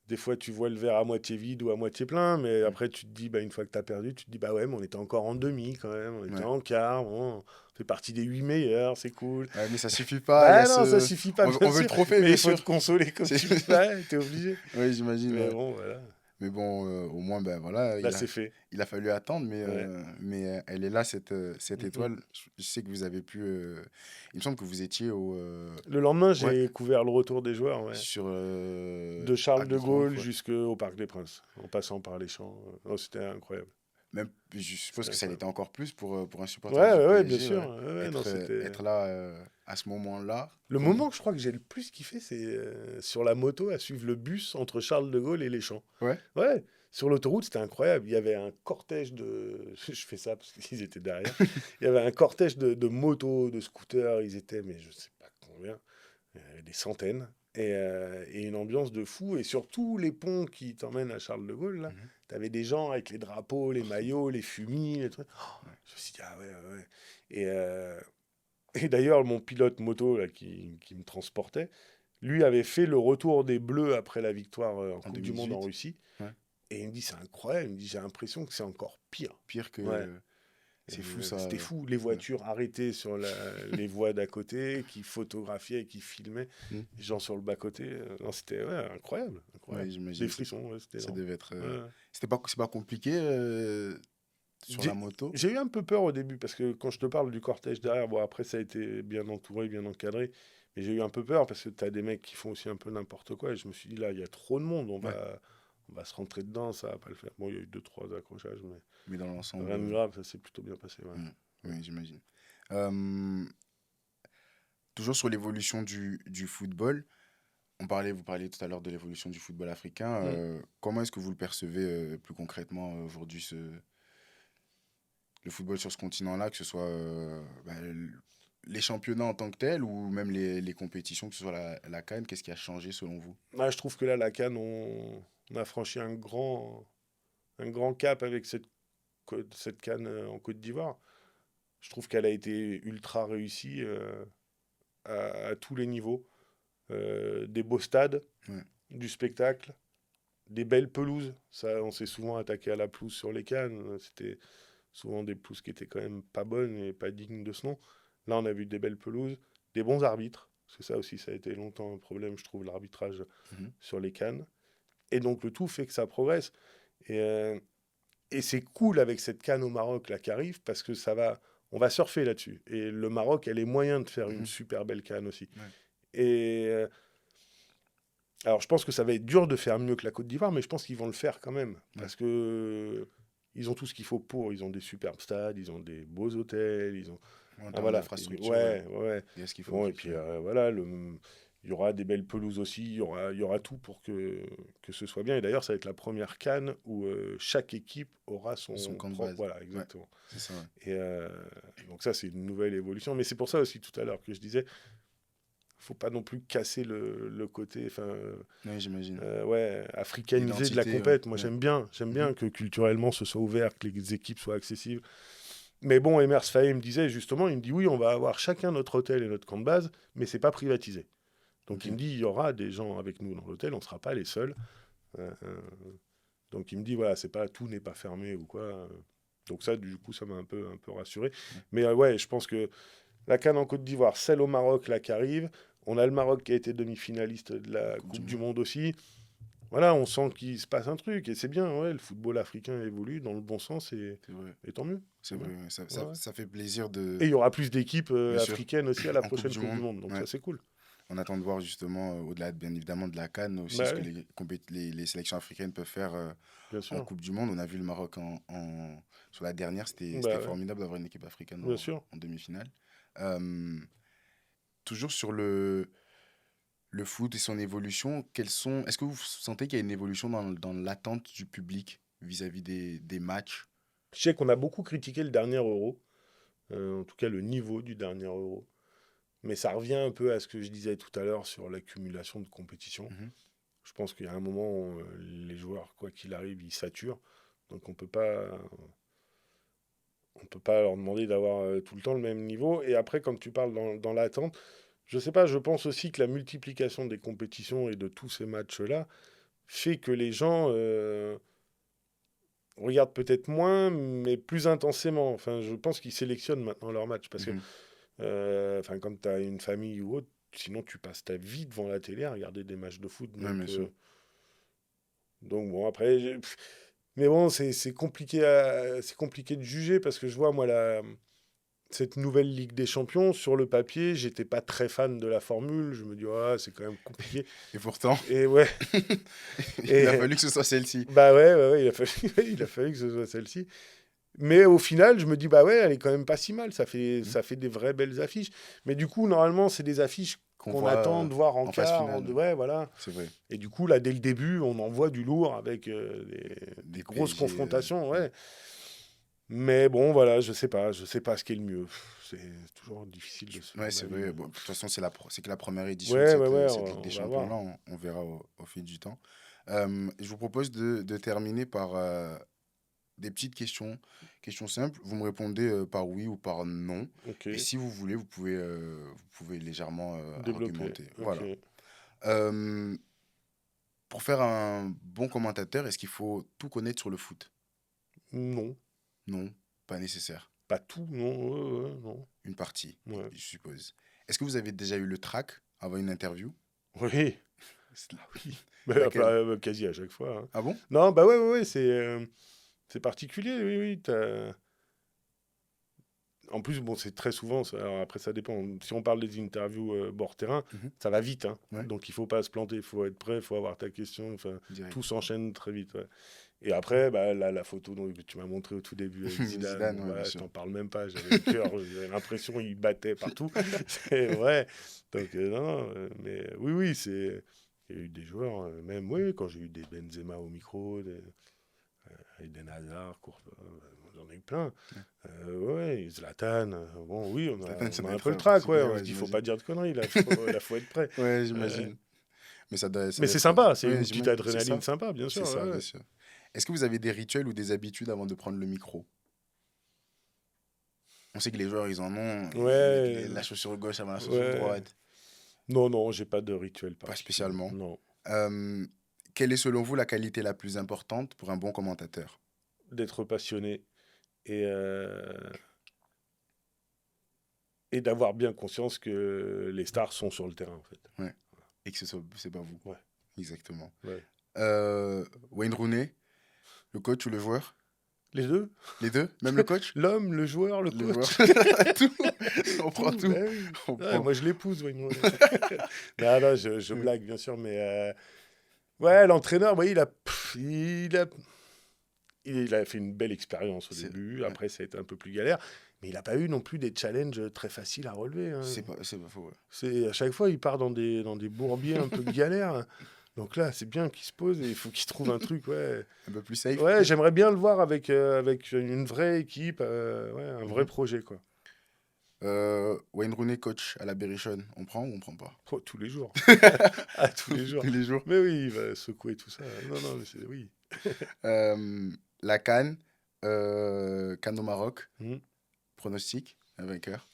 Des fois, tu vois le verre à moitié vide ou à moitié plein, mais Mm. après, tu te dis, bah, une fois que tu as perdu, tu te dis, bah ouais, mais on était encore en demi quand même, on était Ouais. en quart, bon, on fait partie des 8 meilleurs, c'est cool. Ouais, mais ça suffit pas. Il y a Bah non, ça ce. suffit pas, On bien veut le sûr, trophée, mais bien il faut te sûr. consoler comme C'est- tu le fais, t'es obligé. Oui, j'imagine. Mais Ouais. bon, voilà, Mais bon, au moins, ben voilà, là c'est fait. il a fallu attendre, mais, Ouais. elle est là, cette Mhm. étoile. Je sais que vous avez pu. Il me semble que vous étiez Le lendemain, ouais, j'ai couvert le retour des joueurs, ouais. sur De Charles Arc de de Triomphe, Gaulle ouais. jusqu'au Parc des Princes, en passant par les champs. Oh, c'était incroyable. Même, je suppose C'était que ça l'était incroyable. encore plus pour un supporter Ouais, du ouais, ouais, bien PSG, sûr. ouais. Ouais, ouais, non, c'était. Être là à ce moment-là. Le moment que je crois que j'ai le plus kiffé, c'est sur la moto à suivre le bus entre Charles de Gaulle et les champs. Ouais, Ouais, sur l'autoroute, c'était incroyable. Il y avait un cortège de. Je fais ça parce qu'ils étaient derrière. Il y avait un cortège de motos, de scooters. Ils étaient, mais je sais pas combien, des centaines. Et une ambiance de fou. Et sur tous les ponts qui t'emmènent à Charles de Gaulle, là, mhm, t'avais des gens avec les drapeaux, les partout. maillots, les fumis, les trucs. Oh, Ouais. je me suis dit, ah ouais, ouais, ouais. Et d'ailleurs, mon pilote moto là, qui me transportait, lui avait fait le retour des Bleus après la victoire en En Coupe du Monde en 2018, Russie. ouais. Et il me dit, c'est incroyable. Il me dit, j'ai l'impression que c'est encore pire. Pire Ouais. que. C'est fou ça. C'était fou, les Ouais. voitures arrêtées sur les voies d'à côté, qui photographiaient et qui filmaient Mm. les gens sur le bas-côté. Non, c'était incroyable, Ouais, incroyable. Des j'imagine. frissons, ouais, c'était Ça énorme. devait être. Ouais. C'est pas compliqué sur la J'ai moto? j'ai eu un peu peur au début, parce que quand je te parle du cortège derrière, bon, après ça a été bien entouré, bien encadré, mais j'ai eu un peu peur parce que tu as des mecs qui font aussi un peu n'importe quoi, et je me suis dit, là, il y a trop de monde, Ouais. on va se rentrer dedans, ça va pas le faire. Bon, il y a eu deux, trois accrochages, mais Mais dans l'ensemble. rien de grave, ça s'est plutôt bien passé. Ouais. Oui, j'imagine. Euh, Toujours sur l'évolution du football, vous parliez tout à l'heure de l'évolution du football africain. Mm. Comment est-ce que vous le percevez plus concrètement aujourd'hui, le football sur ce continent-là, que ce soit les championnats en tant que tels ou même les compétitions, que ce soit la CAN, qu'est-ce qui a changé selon vous? Bah, je trouve que là, la CAN, on a franchi un grand cap avec cette CAN en Côte d'Ivoire. Je trouve qu'elle a été ultra réussie à tous les niveaux. Des beaux stades, Ouais. du spectacle, des belles pelouses. Ça, on s'est souvent attaqué à la pelouse sur les Cannes. C'était souvent des pelouses qui étaient quand même pas bonnes et pas dignes de ce nom. Là, on a vu des belles pelouses, des bons arbitres. Parce que ça aussi, ça a été longtemps un problème, je trouve, l'arbitrage Mhm. sur les Cannes. Et donc, le tout fait que ça progresse. Et, euh, et c'est cool avec cette canne au Maroc là qui arrive parce que on va surfer là-dessus. Et le Maroc a les moyens de faire une Mhm. super belle canne aussi. Ouais. Et alors, je pense que ça va être dur de faire mieux que la Côte d'Ivoire, mais je pense qu'ils vont le faire quand même. Ouais. Parce que ils ont tout ce qu'il faut pour. Ils ont des superbes stades, ils ont des beaux hôtels, ils ont. En Ah, termes voilà. d'infrastructure, Ouais, ouais. il y a ce qu'il faut, Bon, et puis effectivement. voilà, il y aura des belles pelouses aussi, il y aura tout pour que ce soit bien. Et d'ailleurs, ça va être la première CAN où chaque équipe aura Son son camp de propre. base. Voilà, Ouais, exactement. c'est ça. Ouais. Donc, ça, c'est une nouvelle évolution. Mais c'est pour ça aussi, tout à l'heure, que je disais, faut pas non plus casser le côté. Enfin, Ouais, j'imagine. ouais, africaniser de la L'identité, ouais. compète. Moi, Ouais. j'aime Mhm. bien que culturellement ce soit ouvert, que les équipes soient accessibles. Mais bon, Emers Faé me disait justement, il me dit oui, on va avoir chacun notre hôtel et notre camp de base, mais c'est pas privatisé. Donc Ok. il me dit, il y aura des gens avec nous dans l'hôtel, on ne sera pas les seuls. Euh, donc il me dit, voilà, c'est pas tout n'est pas fermé ou quoi. Donc ça, du coup, ça m'a un peu rassuré. Ouais. Mais ouais, je pense que la CAN en Côte d'Ivoire, celle au Maroc, là, qui arrive. On a le Maroc qui a été demi-finaliste de la Coupe du Coupe du Monde. Monde aussi. Voilà, on sent qu'il se passe un truc et c'est bien. Ouais, le football africain évolue dans le bon sens C'est vrai. et tant mieux. C'est C'est vrai. bien. Ouais. Ouais, ouais. Ça fait plaisir Et il y aura plus d'équipes bien sûr, africaines aussi à la en Coupe prochaine du Coupe du Monde. Monde. Donc Ouais. ça, c'est cool. On attend de voir justement, au-delà bien évidemment de la CAN, aussi Bah ce que oui, les sélections africaines peuvent faire bien en sûr. Coupe du Monde. On a vu le Maroc sur la dernière, c'était Bah ouais, formidable d'avoir une équipe africaine bien sûr. en demi-finale. Euh, Toujours sur le foot et son évolution, est-ce que vous sentez qu'il y a une évolution dans l'attente du public vis-à-vis des matchs? Je sais qu'on a beaucoup critiqué le dernier Euro, en tout cas le niveau du dernier Euro. Mais ça revient un peu à ce que je disais tout à l'heure sur l'accumulation de compétitions. Mhm. Je pense qu'il y a un moment où les joueurs, quoi qu'il arrive, ils saturent. Donc on peut pas leur demander d'avoir tout le temps le même niveau. Et après, quand tu parles dans l'attente, je sais pas, je pense aussi que la multiplication des compétitions et de tous ces matchs-là fait que les gens regardent peut-être moins, mais plus intensément. Enfin, je pense qu'ils sélectionnent maintenant leurs matchs. Parce que, Mhm. enfin, quand tu as une famille ou autre, sinon tu passes ta vie devant la télé à regarder des matchs de foot. Ouais, bien sûr. Donc bon, après, mais bon, c'est compliqué de juger parce que je vois, moi, cette nouvelle Ligue des Champions, sur le papier, j'étais pas très fan de la formule. Je me dis, ah, c'est quand même compliqué. Et pourtant, Et ouais, il a et fallu que ce soit celle-ci. bah ouais, il a fallu que ce soit celle-ci. Mais au final, je me dis, bah ouais, elle est quand même pas si mal. Mhm. Ça fait des vraies belles affiches. Mais du coup, normalement, c'est des affiches Qu'on qu'on voit attend de voir en en phase quart. finale. Ouais, voilà. C'est vrai. Et du coup, là, dès le début, on en voit du lourd avec des Des grosses PSG. confrontations. Ouais. Ouais. Mais bon, voilà, je sais pas ce qui est le mieux. C'est toujours difficile de se Ouais, faire c'est d'avis. vrai. Bon, de toute façon, c'est que la première édition de Ouais, cette Ligue des on va Champions-là. voir. On verra au fil du temps. Je vous propose de terminer par des petites questions. Questions simples. Vous me répondez par oui ou par non. Ok, Et si vous voulez, vous pouvez légèrement développer. argumenter. Ok. Voilà. Euh, pour faire un bon commentateur, est-ce qu'il faut tout connaître sur le foot? Non. Non, pas nécessaire. Pas tout, non. Non. Une partie, Ouais. je suppose. Est-ce que vous avez déjà eu le trac avant une interview? Oui. Oui. Bah, Laquelle? quasi à chaque fois. Hein. Ah bon? Non, bah ouais, c'est particulier, oui. En plus, bon, c'est très souvent, alors après ça dépend. Si on parle des interviews bord terrain, Mhm. ça va vite. Hein. Ouais. Donc il faut pas se planter, il faut être prêt, il faut avoir ta question. Enfin, Direct. tout s'enchaîne très vite. Ouais. Et après, bah, la photo que tu m'as montrée au tout début avec Zidane, Zidane, bon, ouais, bah, bien je sûr. t'en parle même pas. J'avais le cœur, j'avais l'impression qu'il battait partout. C'est vrai. Donc non, mais oui, c'est. Il y a eu des joueurs, même oui, quand j'ai eu des Benzema au micro, Eden Hazard, j'en ai eu plein. Ouais, Zlatan, bon, oui, on Zlatan, ça a doit un être peu le trac, ouais. particulier, On se ouais, dit, faut j'imagine. pas dire de conneries, là, faut être prêt. Ouais, Euh, j'imagine. Mais ça mais doit c'est être... sympa, c'est Ouais, une petite j'imagine. C'est adrénaline ça. sympa, bien C'est sûr. ça, Ouais, bien ouais. sûr. Est-ce que vous avez des rituels ou des habitudes avant de prendre le micro? On sait que les joueurs, ils en ont. Ils mettent Ouais, la chaussure gauche avant la chaussure ouais. droite. Non, j'ai pas de rituel Pas particulier. spécialement. Non. Euh, Quelle est selon vous la qualité la plus importante pour un bon commentateur? D'être passionné et, et d'avoir bien conscience que les stars sont sur le terrain, en fait. Ouais. Et que c'est pas vous. Ouais, Exactement. ouais. Wayne Rooney, le coach ou le joueur? Les deux? Les deux? Même le coach? L'homme, le joueur, le Le joueur. coach. Tout. On prend Tout, tout. bah oui. On Ouais, prend. moi, je l'épouse, Wayne Rooney. Non, je Ouais. blague, bien sûr, mais ouais, l'entraîneur, ouais, il a fait une belle expérience au début. Ouais. Après, ça a été un peu plus galère. Mais il n'a pas eu non plus des challenges très faciles à relever. Hein. C'est pas faux. Ouais. À chaque fois, il part dans des bourbiers un peu galères. Donc là, c'est bien qu'il se pose et il faut qu'il trouve un truc. Ouais, Un peu plus safe. ouais, j'aimerais bien le voir avec une vraie équipe, ouais, un vrai projet, quoi. Wayne Rooney, coach à la Berrichonne, on prend ou on prend pas? Oh, tous les jours. Ah, tous les jours. Tous les jours. Mais oui, il va secouer tout ça. Non, mais c'est oui. La CAN, CAN au Maroc, Hmm. pronostic, un vainqueur.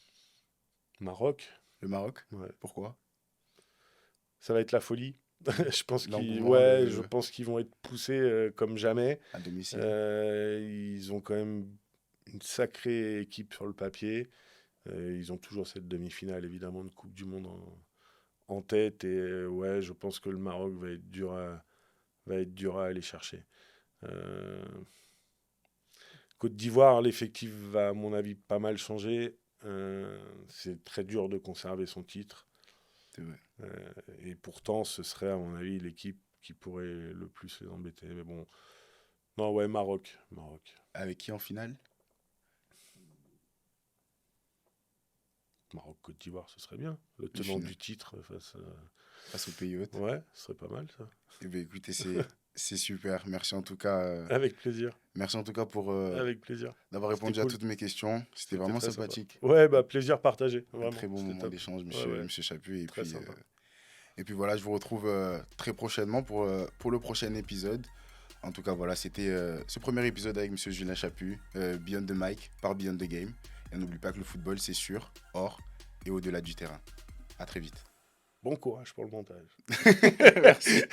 Maroc, Le Maroc, ouais. pourquoi? Ça va être la folie. Je pense L'engouement, je pense qu'ils vont être poussés comme jamais. à domicile. Ils ont quand même une sacrée équipe sur le papier. Ils ont toujours cette demi-finale, évidemment, de Coupe du Monde en tête. Et ouais, je pense que le Maroc va être dur à aller chercher. Côte d'Ivoire, l'effectif va, à mon avis, pas mal changer. C'est très dur de conserver son titre. C'est vrai. Et pourtant, ce serait, à mon avis, l'équipe qui pourrait le plus les embêter. Mais bon, non, ouais, Maroc. Avec qui en finale? Maroc-Côte d'Ivoire, ce serait bien. Le Une tenant finale. du titre face Face au pays hôte. Ouais, ce serait pas mal, ça. Eh bien, écoutez, c'est super. Merci en tout cas. Avec plaisir. Merci en tout cas pour Avec plaisir. d'avoir C'était répondu à cool. toutes mes questions. C'était vraiment très sympathique. sympa. Ouais, bah plaisir partagé. Un Vraiment. très bon C'était moment top. d'échange, Ouais. monsieur Chaput. Très sympa. Et puis voilà, je vous retrouve très prochainement pour le prochain épisode. En tout cas, voilà, c'était ce premier épisode avec monsieur Julien Chaput, Beyond the Mic par Beyond the Game. Et n'oublie pas que le football, c'est sûr, hors et au-delà du terrain. À très vite. Bon courage pour le montage. Merci.